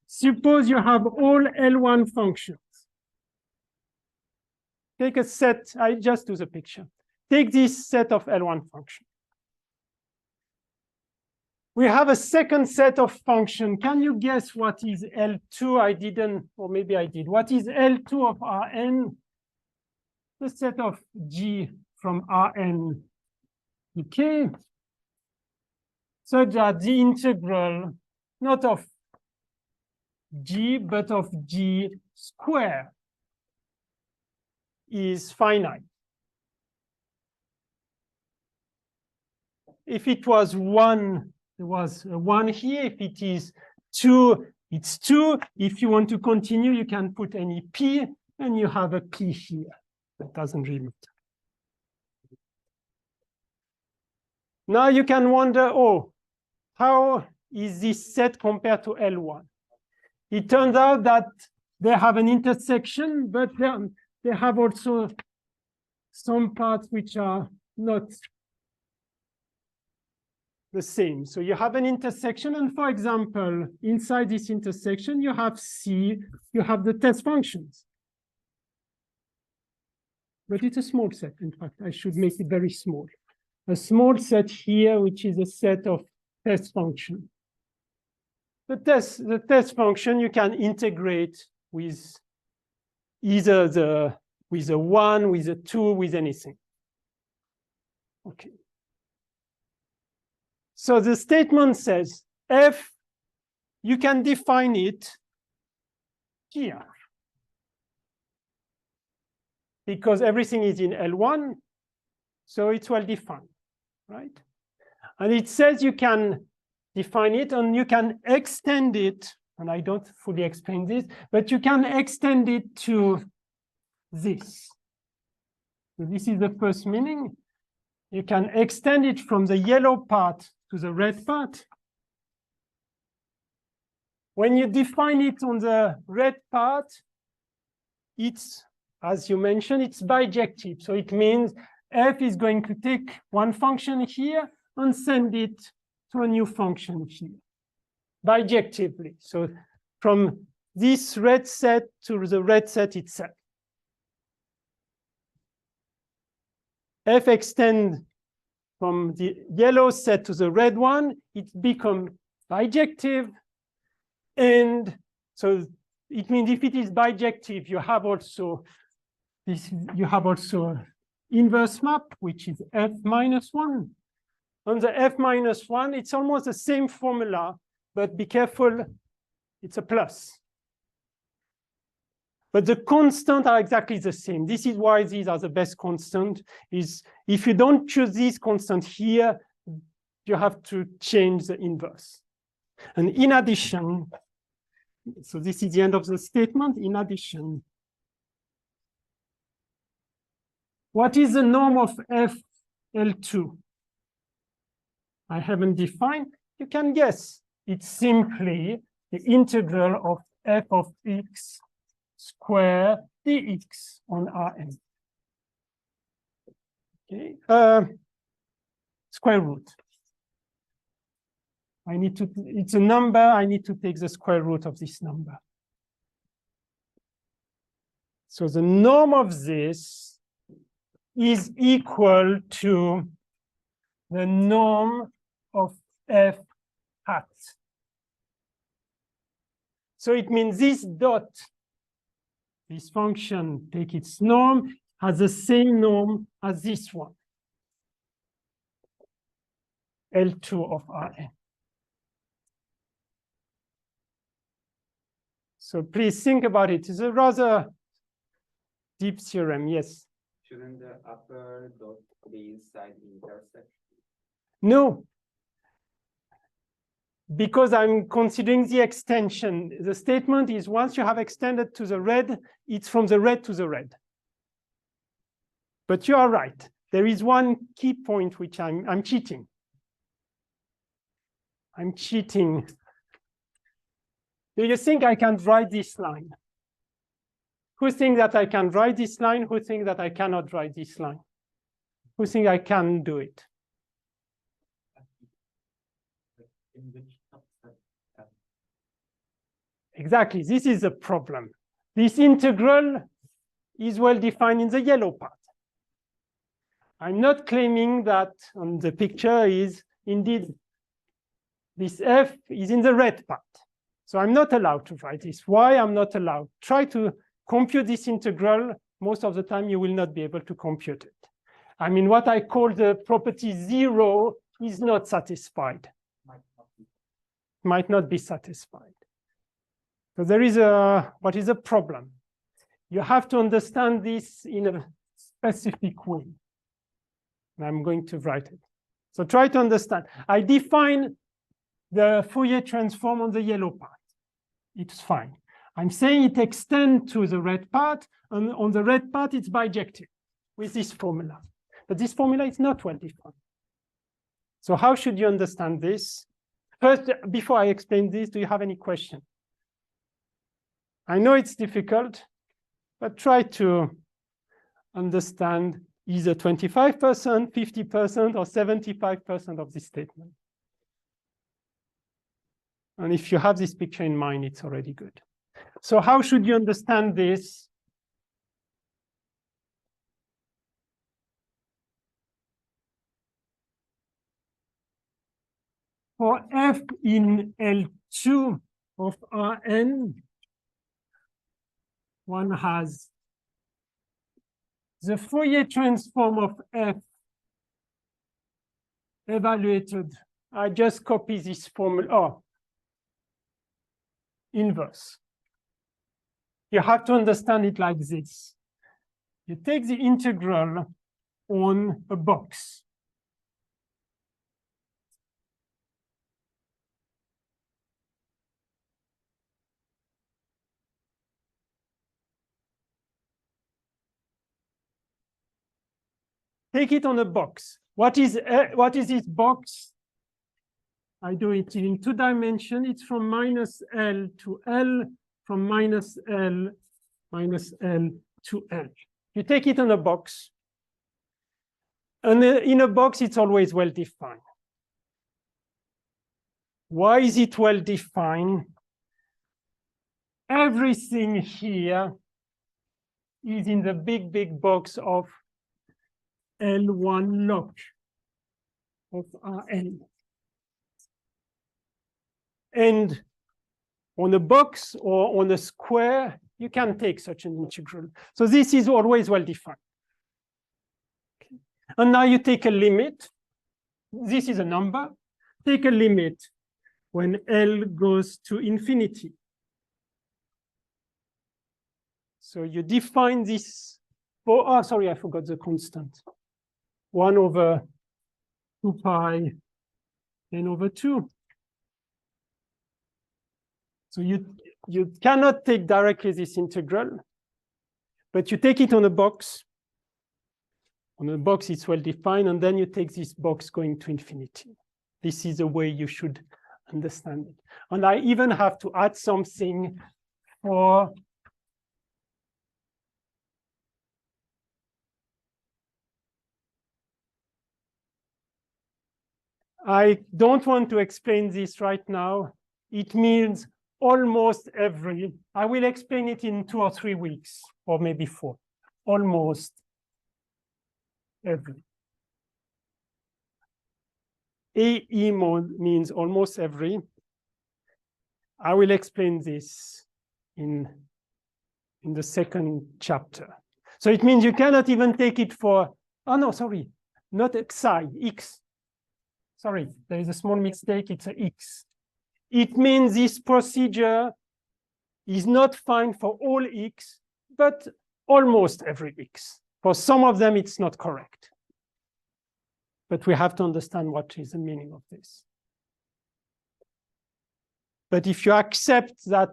Suppose you have all L1 functions. Take a set, I just do the picture. Take this set of L1 functions. We have a second set of function. Can you guess what is L2? I didn't, or maybe I did. What is L2 of Rn? The set of G from Rn to K, such that the integral, not of G, but of G square is finite. If it was 1, there was a 1 here. If it is 2, it's 2. If you want to continue, you can put any p, and you have a p here. That doesn't really matter. Now you can wonder, oh, how is this set compared to L1? It turns out that they have an intersection, but they have also some parts which are not the same. So you have an intersection, and for example, inside this intersection, you have C, you have the test functions. But it's a small set. In fact, I should make it very small. A small set here, which is a set of test function. The test function you can integrate with either with a 1, with a 2, with anything. Okay. So the statement says f, you can define it here. Because everything is in L1, so it's well defined, right? And it says you can define it and you can extend it, and I don't fully explain this, but you can extend it to this. So this is the first meaning. You can extend it from the yellow part to the red part. When you define it on the red part, it's, as you mentioned, it's bijective. So it means f is going to take one function here and send it to a new function here, bijectively. So from this red set to the red set itself. F extend from the yellow set to the red one, it becomes bijective. And so it means if it is bijective, you have also this, you have also inverse map, which is f minus 1. On the f minus 1, it's almost the same formula, but be careful, it's a plus. But the constants are exactly the same. This is why these are the best constant, is if you don't choose this constant here, you have to change the inverse. And in addition, so this is the end of the statement. In addition, what is the norm of FL2? I haven't defined. You can guess. It's simply the integral of f of x square dx on Rn. Okay. Square root. I need to, it's a number, I need to take the square root of this number. So the norm of this is equal to the norm of f hat. So it means this dot, this function, take its norm, has the same norm as this one, L2 of Rn. So please think about it. It's a rather deep theorem, yes. Shouldn't the upper dot be inside the intersection? No, because I'm considering the extension. The statement is once you have extended to the red, it's from the red to the red. But you are right. There is one key point which I'm cheating. I'm cheating. Do you think I can write this line? Who thinks that I can write this line? Who thinks that I cannot write this line? Who thinks I can do it? In which subset? Exactly, this is the problem. This integral is well defined in the yellow part. I'm not claiming that on the picture is indeed this f is in the red part. So I'm not allowed to write this. Why I'm not allowed? Try to compute this integral. Most of the time you will not be able to compute it. I mean, what I call the property 0 is not satisfied. Might not be satisfied. So there is what is a problem? You have to understand this in a specific way. And I'm going to write it. So try to understand. I define the Fourier transform on the yellow part. It's fine. I'm saying it extends to the red part, and on the red part, it's bijective with this formula. But this formula is not well defined. So how should you understand this? First, before I explain this, do you have any question? I know it's difficult, but try to understand either 25%, 50%, or 75% of this statement. And if you have this picture in mind, it's already good. So how should you understand this? For f in L2 of Rn, one has the Fourier transform of f evaluated. I just copy this formula. Oh, inverse. You have to understand it like this. You take the integral on a box. Take it on a box. What is this box? I do it in 2 dimensions. It's from minus L to L, from minus L to L. You take it on a box. And in a box, it's always well defined. Why is it well defined? Everything here is in the big box of L1 log of Rn. And on a box or on a square, you can take such an integral. So this is always well defined. Okay. And now you take a limit. This is a number. Take a limit when L goes to infinity. So you define this for, oh, sorry, I forgot the constant. 1 over 2 pi n over 2. So you cannot take directly this integral, but you take it on a box. On a box, it's well defined, and then you take this box going to infinity. This is the way you should understand it. And I even have to add something for I don't want to explain this right now. It means almost every, I will explain it in 2 or 3 weeks, or maybe 4, almost every. AE mode means almost every. I will explain this in the second chapter. So it means you cannot even take it for, oh no, sorry, not xi, x. Sorry, there is a small mistake, it's a x. It means this procedure is not fine for all x, but almost every x. For some of them, it's not correct. But we have to understand what is the meaning of this. But if you accept that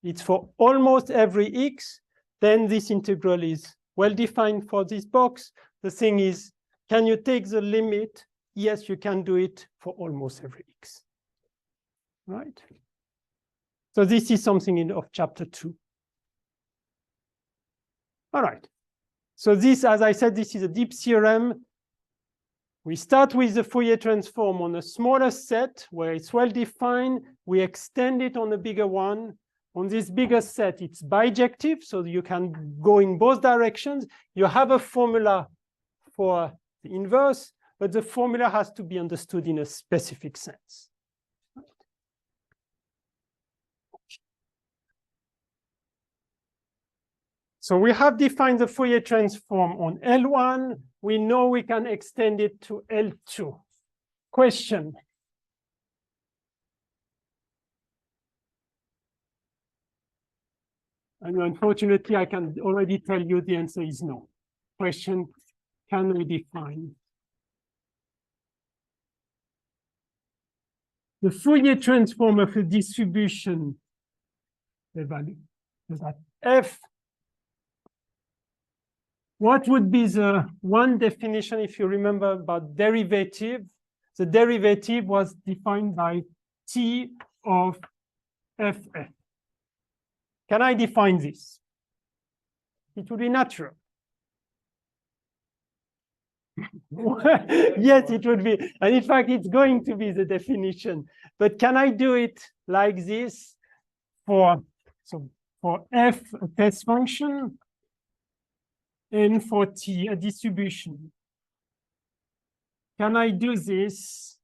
it's for almost every x, then this integral is well defined for this box. The thing is, can you take the limit? Yes, you can do it for almost every x. Right? So this is something of chapter 2. All right. So this, as I said, this is a deep theorem. We start with the Fourier transform on a smaller set where it's well defined. We extend it on a bigger one. On this bigger set, it's bijective, so you can go in both directions. You have a formula for the inverse, but the formula has to be understood in a specific sense. So we have defined the Fourier transform on L1. We know we can extend it to L2. Question? And unfortunately, I can already tell you the answer is no. Question, can we define the Fourier transform of a distribution, the value is that f? What would be the one definition, if you remember, about derivative? The derivative was defined by T of Ff. Can I define this? It would be natural. Yes, it would be. And in fact, it's going to be the definition. But can I do it like this for f, a test function, and for t, a distribution? Can I do this?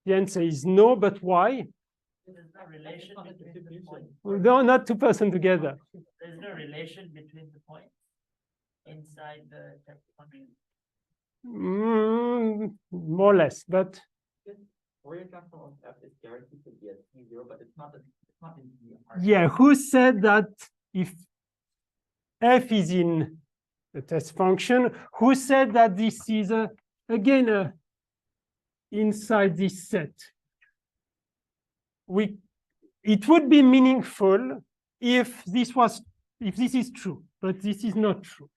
The answer is no, but why? There's no relation between the points. No, not two persons together. There's no relation between the points inside the test function. More or less, but Fourier transform of f is guaranteed to be at t0, but it's not in the yeah, who said that if f is in the test function, who said that this is again inside this set? It would be meaningful if this is true, but this is not true.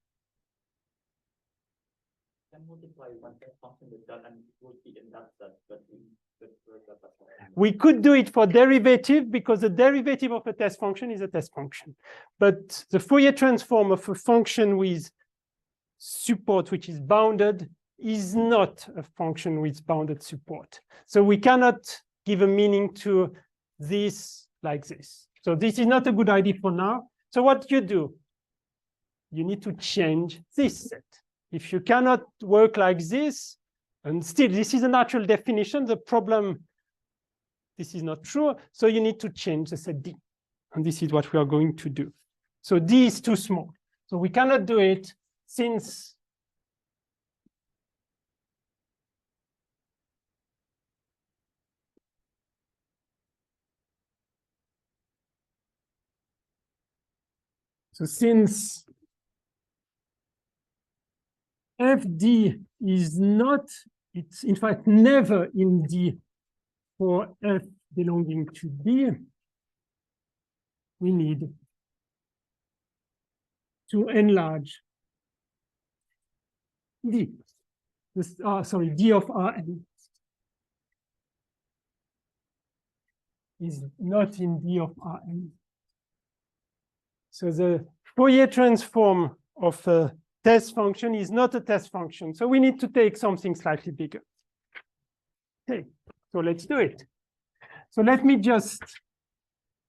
Can multiply one test function with that, and it would be in that set, but we could do it for derivative because the derivative of a test function is a test function. But the Fourier transform of a function with support, which is bounded, is not a function with bounded support. So we cannot give a meaning to this like this. So this is not a good idea for now. So what you do? You need to change this set. If you cannot work like this, and still this is a natural definition, the problem, this is not true, so you need to change the set D. And this is what we are going to do. So D is too small. So we cannot do it since FD is not, it's in fact never in D for F belonging to D, we need to enlarge D. This, sorry, D of Rn is not in D of Rn. So the Fourier transform of a test function is not a test function. So we need to take something slightly bigger. Okay, so let's do it. So let me just,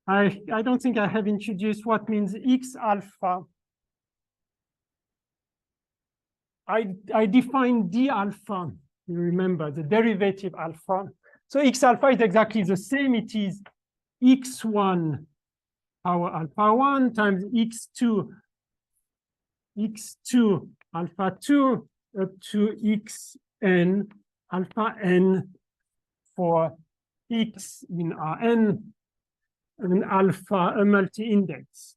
I don't think I have introduced what means X alpha. I define D alpha, you remember, the derivative alpha. So X alpha is exactly the same. It is X1 power alpha 1 times X2 alpha 2 up to Xn alpha n for X in Rn. an alpha, a multi-index.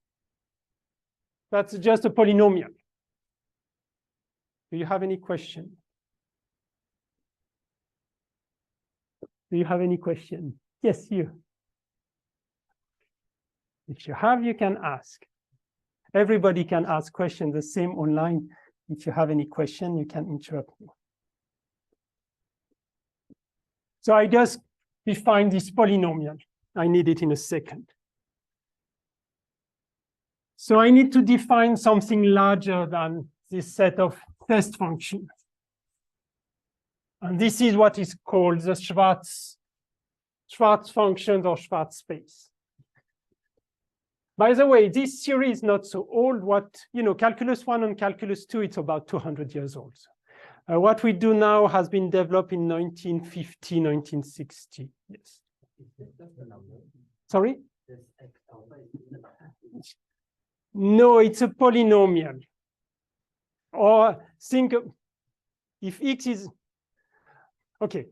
That's just a polynomial. Do you have any question? Do you have any question? Yes, you. If you have, you can ask. Everybody can ask questions the same online. If you have any question, you can interrupt me. So I just defined this polynomial. I need it in a second. So I need to define something larger than this set of test functions. And this is what is called the Schwarz functions or Schwarz space. By the way, this theory is not so old. Calculus 1 and calculus 2, it's about 200 years old. What we do now has been developed in 1950, 1960. Yes. Sorry? No, it's a polynomial. Or think if x is, okay,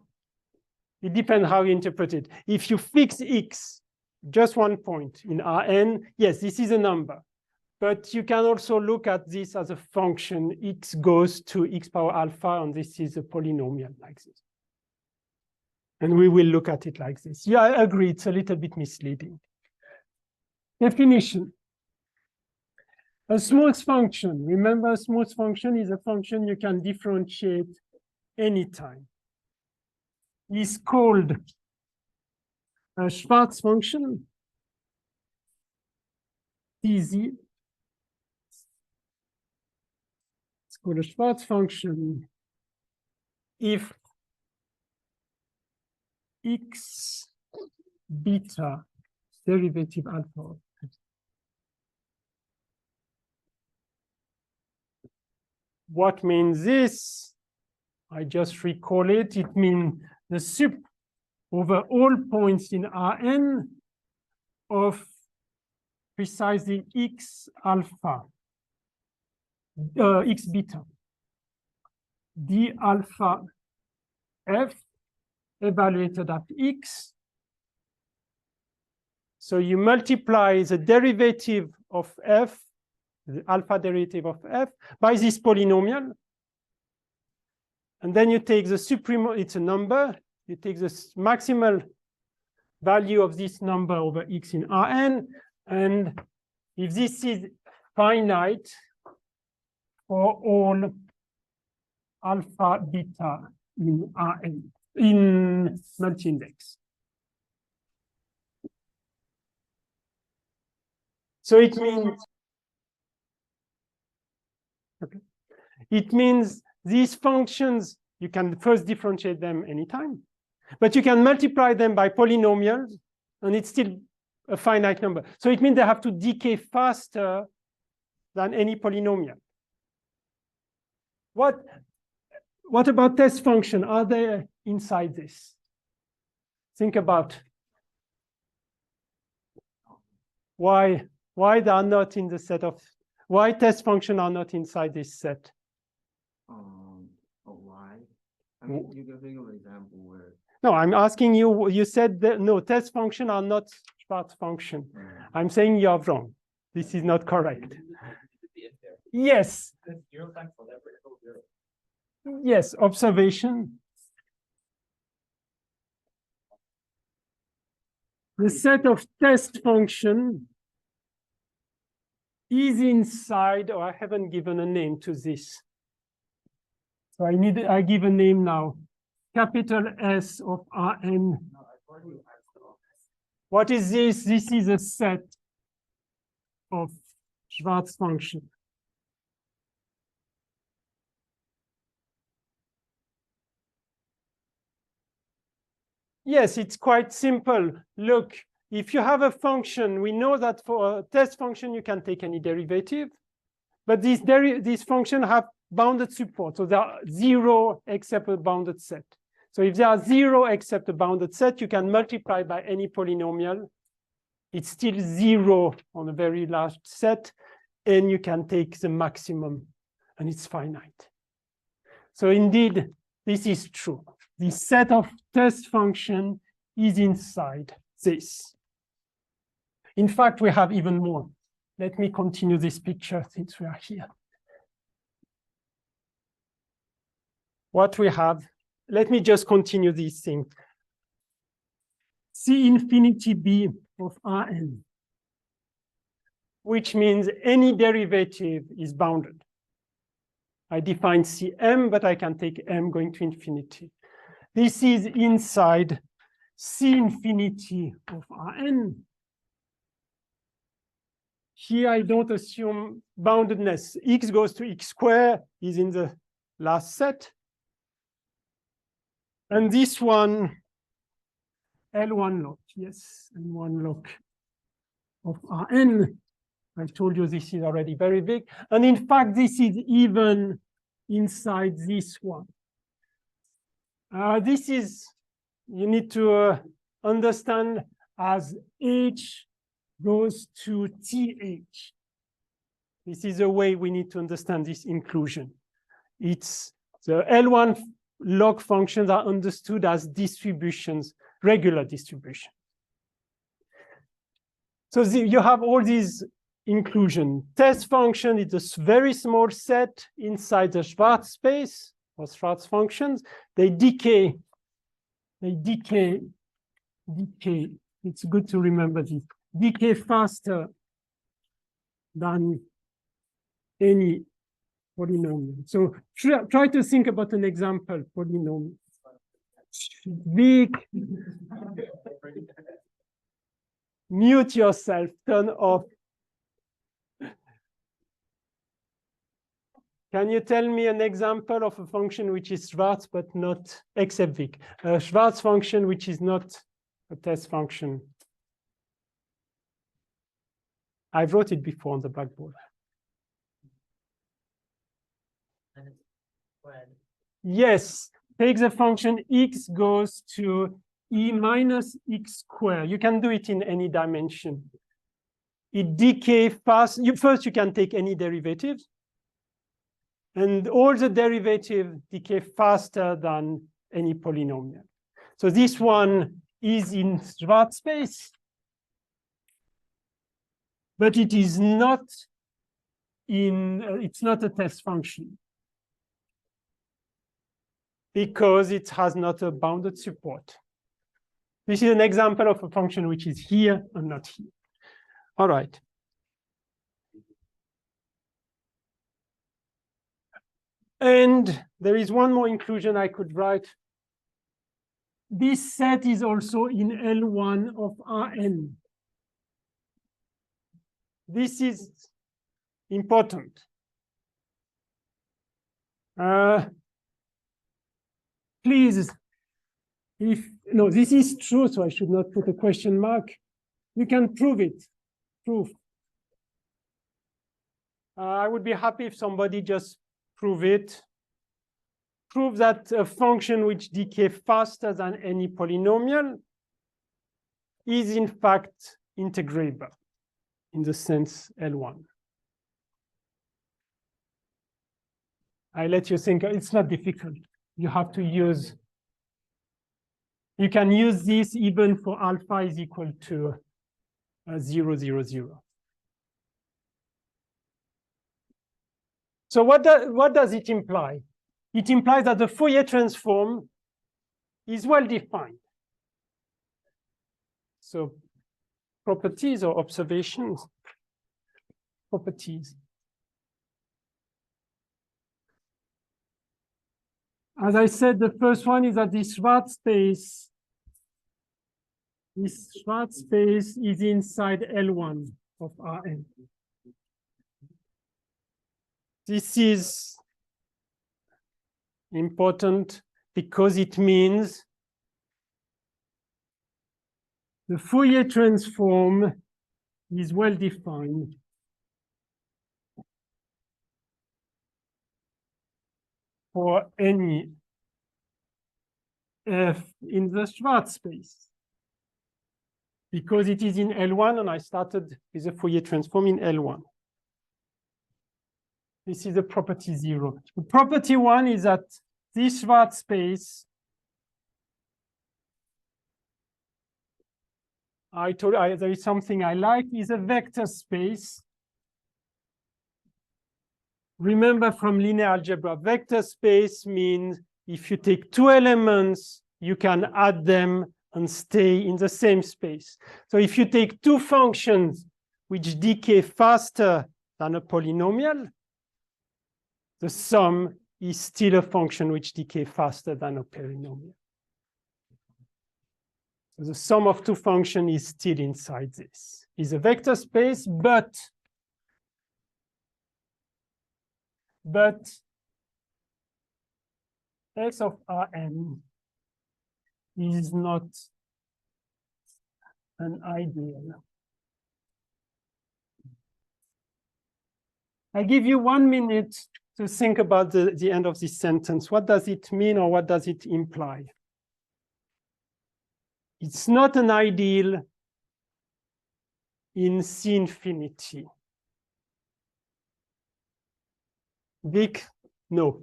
it depends how you interpret it. If you fix x, just one point in Rn, yes, this is a number. But you can also look at this as a function. X goes to x power alpha, and this is a polynomial like this. And we will look at it like this. Yeah, I agree, it's a little bit misleading. Definition. A smooth function. Remember, a smooth function is a function you can differentiate anytime. It's called a Schwarz function, TZ. It's called a Schwarz function if x beta derivative alpha. What means this? I just recall it. It means the sup over all points in Rn of precisely x alpha, x beta, d alpha f evaluated at x. So you multiply the derivative of f, the alpha derivative of f, by this polynomial. And then you take the supreme, it's a number, you take the maximal value of this number over x in Rn, and if this is finite for all alpha beta in Rn, in multi-index. So it means, okay. It means these functions, you can first differentiate them anytime, but you can multiply them by polynomials, and it's still a finite number. So it means they have to decay faster than any polynomial. What about test function? Are they inside this? Think about why they are not in the set of, why test function are not inside this set. Why? I mean, you can think of an example where. No, I'm asking you, you said that no, test function are not Schwarz function. I'm saying you are wrong. This is not correct. Yes. Yes, observation. The set of test function is inside, or I haven't given a name to this. So I give a name now. Capital S of Rn. What is this? This is a set of Schwarz function. Yes, it's quite simple. Look, if you have a function, we know that for a test function, you can take any derivative, but these functions have bounded support. So there are zero except a bounded set. So if there are zero except a bounded set, you can multiply by any polynomial. It's still zero on a very large set, and you can take the maximum, and it's finite. So indeed, this is true. This set of test function is inside this. In fact, we have even more. Let me continue this picture since we are here. What we have, let me just continue this thing. C infinity B of Rn, which means any derivative is bounded. I define Cm, but I can take m going to infinity. This is inside C infinity of Rn. Here, I don't assume boundedness. X goes to x squared is in the last set. And this one, L1 log, yes, L1 log of Rn. I told you this is already very big. And in fact, this is even inside this one. This is, you need to understand as H goes to TH. This is the way we need to understand this inclusion. It's the L1 log functions are understood as distributions, regular distribution. So you have all these inclusion. Test function is a very small set inside the Schwarz space or Schwarz functions. They decay. It's good to remember this. Decay faster than any polynomial. So try to think about an example polynomial. Big. Mute yourself, turn off. Can you tell me an example of a function which is Schwarz but not, except Vic, a Schwarz function which is not a test function? I wrote it before on the blackboard. And it's squared. Yes, take the function x goes to e minus x squared. You can do it in any dimension. It decays fast. First, you can take any derivatives. And all the derivatives decay faster than any polynomial. So this one is in Schwarz space. But it is not in, it's not a test function. Because it has not a bounded support. This is an example of a function which is here and not here. All right. And there is one more inclusion I could write. This set is also in L1 of Rn. This is important. Please, no, this is true, so I should not put a question mark. You can prove it. Proof. I would be happy if somebody just prove it. Prove that a function which decays faster than any polynomial is in fact integrable in the sense L1. I let you think. It's not difficult. You have to use, you can use this even for alpha is equal to 0, 0, 0. So what does it imply? It implies that the Fourier transform is well defined. So properties or observations, properties. As I said, the first one is that this Schwarz space is inside L1 of Rn. This is important because it means the Fourier transform is well defined. For any f in the Schwarz space. Because it is in L1 and I started with a Fourier transform in L1. This is the property 0. The property 1 is that this Schwarz space I told you there is something I like, is a vector space. Remember from linear algebra, vector space means if you take two elements, you can add them and stay in the same space. So if you take two functions which decay faster than a polynomial, the sum is still a function which decays faster than a polynomial. So the sum of two functions is still inside this. It's a vector space, but S of Rn is not an ideal. I give you 1 minute to think about the end of this sentence. What does it mean or what does it imply? It's not an ideal in C infinity. Vic, no.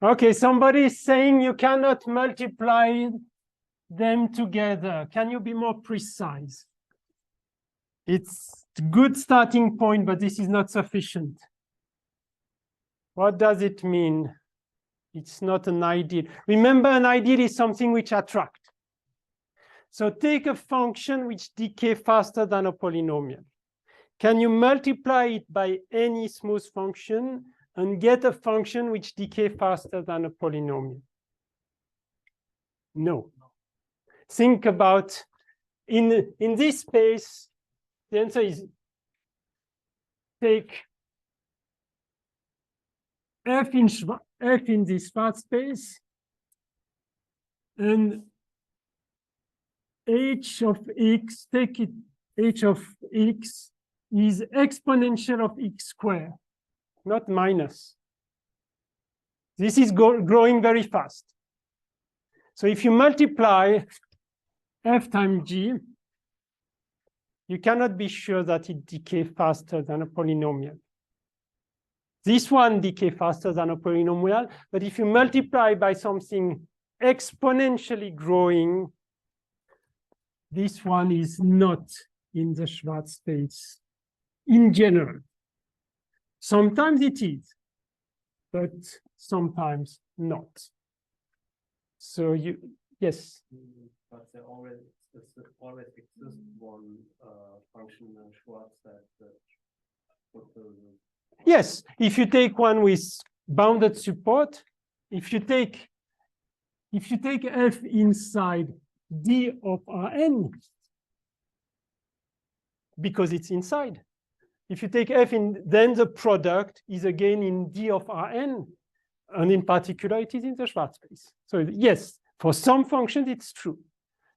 Okay, somebody is saying you cannot multiply them together. Can you be more precise? It's a good starting point, but this is not sufficient. What does it mean? It's not an ideal. Remember, an ideal is something which attracts. So take a function which decays faster than a polynomial. Can you multiply it by any smooth function and get a function which decays faster than a polynomial? No. Think about, in this space, the answer is take f in this Schwarz space and h of x, take it, h of x is exponential of x squared, not minus. This is growing very fast. So if you multiply f times g, you cannot be sure that it decays faster than a polynomial. This one decays faster than a polynomial, but if you multiply by something exponentially growing, this one is not in the Schwarz space in general. Sometimes it is, but sometimes not. So yes. But there always exists one function in Schwarz that Yes, if you take one with bounded support, if you take f inside d of Rn, because it's inside. If you take f in, then the product is again in d of Rn, and in particular, it is in the Schwarz space. So yes, for some functions, it's true.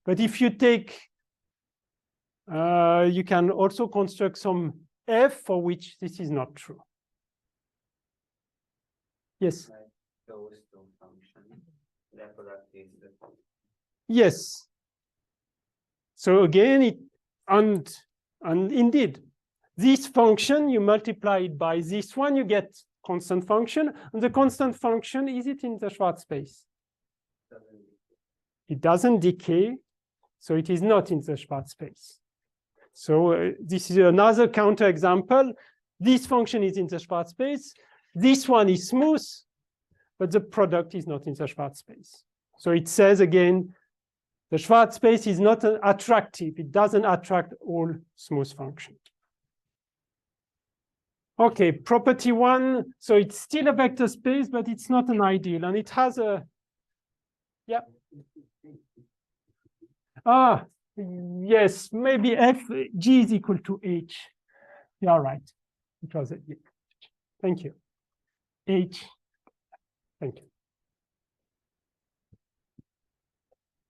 But if you take, you can also construct some f for which this is not true. Yes. Like those two functions, their product is the Yes. So again, and indeed, this function, you multiply it by this one, you get constant function. And the constant function, is it in the Schwarz space? It doesn't decay, so it is not in the Schwarz space. So this is another counterexample. This function is in the Schwarz space. This one is smooth, but the product is not in the Schwarz space. So it says again, the Schwarz space is not attractive. It doesn't attract all smooth functions. Okay, property one. So it's still a vector space, but it's not an ideal. And it has a, yeah. Yes, maybe g is equal to h. You are right. It was a, thank you. H, thank you.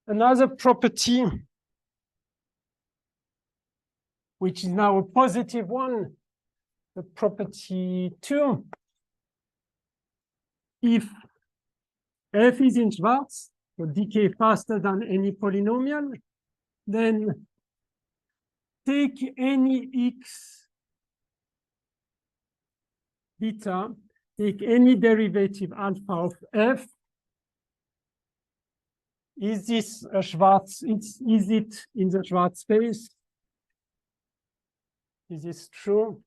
Another property, which is now a positive one, the property 2. If f is in Schwarz, so decay faster than any polynomial, then take any x beta, take any derivative alpha of f, Is this a Schwarz? Is it in the Schwarz space? Is this true?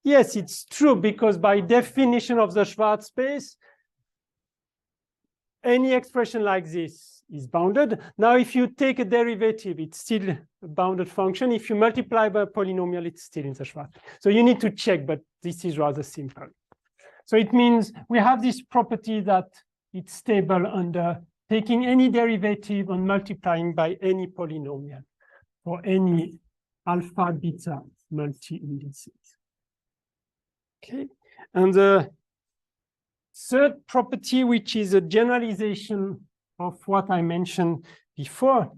Yes, it's true, because by definition of the Schwarz space, any expression like this is bounded. Now, if you take a derivative, it's still a bounded function. If you multiply by a polynomial, it's still in the Schwarz. So you need to check, but this is rather simple. So it means we have this property that it's stable under taking any derivative and multiplying by any polynomial for any alpha beta multi-indices. Okay, and the third property, which is a generalization of what I mentioned before,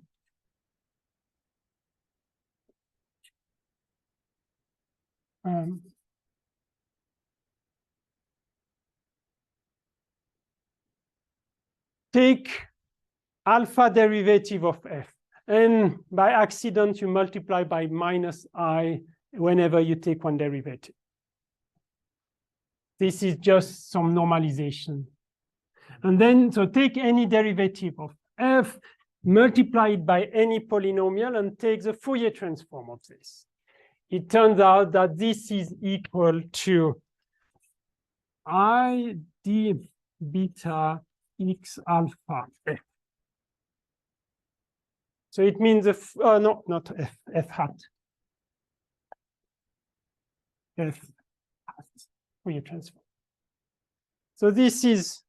take alpha derivative of f, and by accident you multiply by minus I whenever you take one derivative. This is just some normalization. And then, so take any derivative of f, multiply it by any polynomial, and take the Fourier transform of this. It turns out that this is equal to I d beta x alpha f. So it means, no, not f, f hat. F hat. Fourier transform. So this is,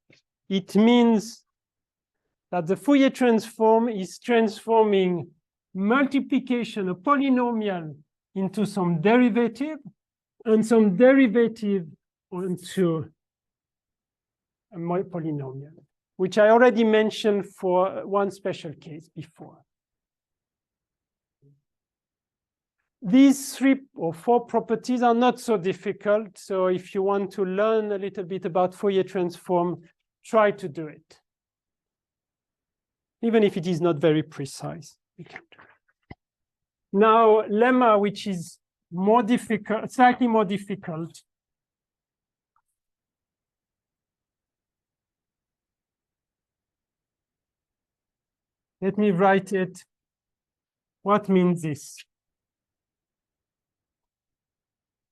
it means that the Fourier transform is transforming multiplication, a polynomial, into some derivative, and some derivative onto a polynomial, which I already mentioned for one special case before. These 3 or 4 properties are not so difficult. So if you want to learn a little bit about Fourier transform, try to do it. Even if it is not very precise. You can do it. Now, lemma, which is more difficult, slightly more difficult. Let me write it. What means this?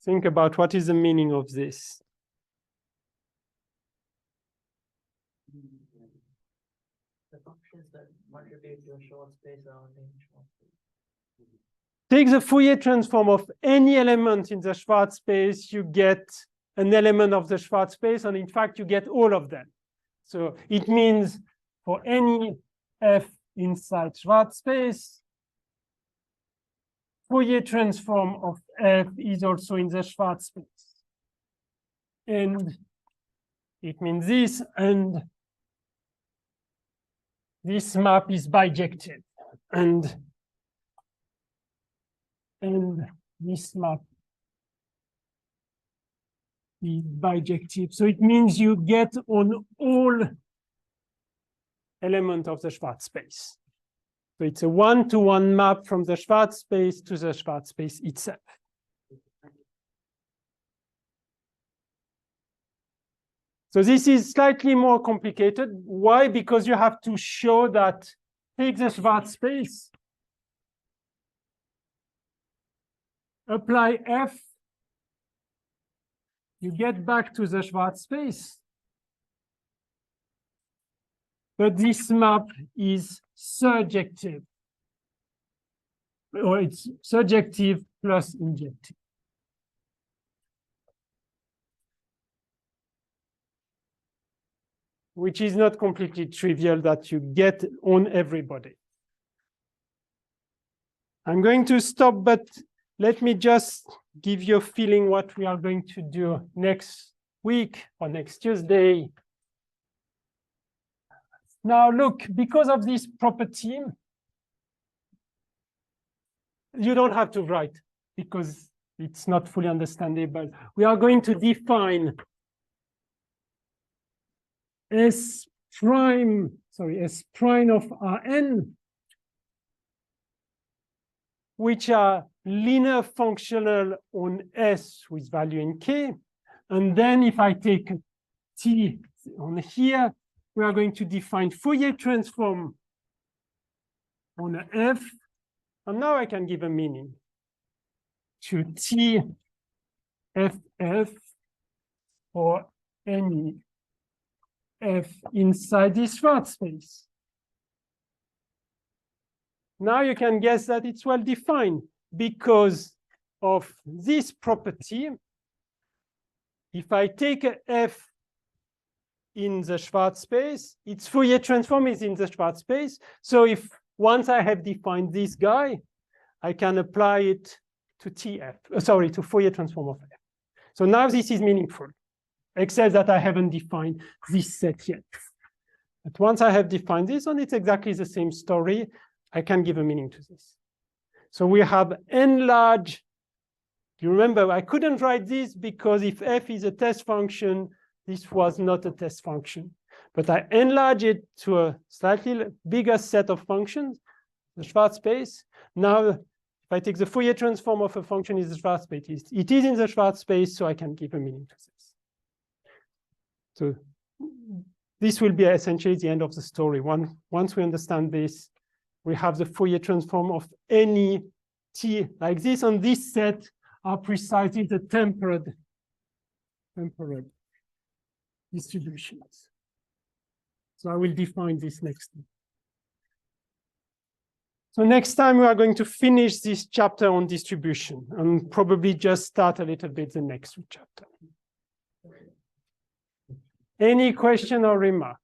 Think about what is the meaning of this. The functions that contribute to a short space are in short space. Take the Fourier transform of any element in the Schwarz space, you get an element of the Schwarz space, and in fact, you get all of them. So it means for any f inside Schwarz space, Fourier transform of f is also in the Schwarz space. And it means this, and this map is bijective. And this map is bijective. So it means you get on all elements of the Schwarz space. So it's a one-to-one map from the Schwarz space to the Schwarz space itself. So this is slightly more complicated. Why? Because you have to show that, take the Schwarz space, apply f, you get back to the Schwarz space. But this map is surjective, or it's surjective plus injective. Which is not completely trivial that you get on everybody. I'm going to stop, but let me just give you a feeling what we are going to do next week or next Tuesday. Now look, because of this property, you don't have to write because it's not fully understandable. We are going to define S prime of Rn, which are linear functional on S with value in K, And then if I take T on here, we are going to define Fourier transform on a F. And now I can give a meaning to T FF or any F inside this Schwarz space. Now you can guess that it's well defined because of this property. If I take a F in the Schwarz space, its Fourier transform is in the Schwarz space. So if once I have defined this guy, I can apply it to TF, to Fourier transform of F. So now this is meaningful, except that I haven't defined this set yet. But once I have defined this one, it's exactly the same story. I can give a meaning to this. So we have n large. You remember, I couldn't write this because if F is a test function, this was not a test function. But I enlarge it to a slightly bigger set of functions, the Schwarz space. Now, if I take the Fourier transform of a function in the Schwarz space, it is in the Schwarz space, so I can give a meaning to this. So this will be essentially the end of the story. Once we understand this, we have the Fourier transform of any T like this, and this set are precisely the tempered distributions. So I will define this next time. So next time we are going to finish this chapter on distribution and probably just start a little bit the next chapter. Any question or remark?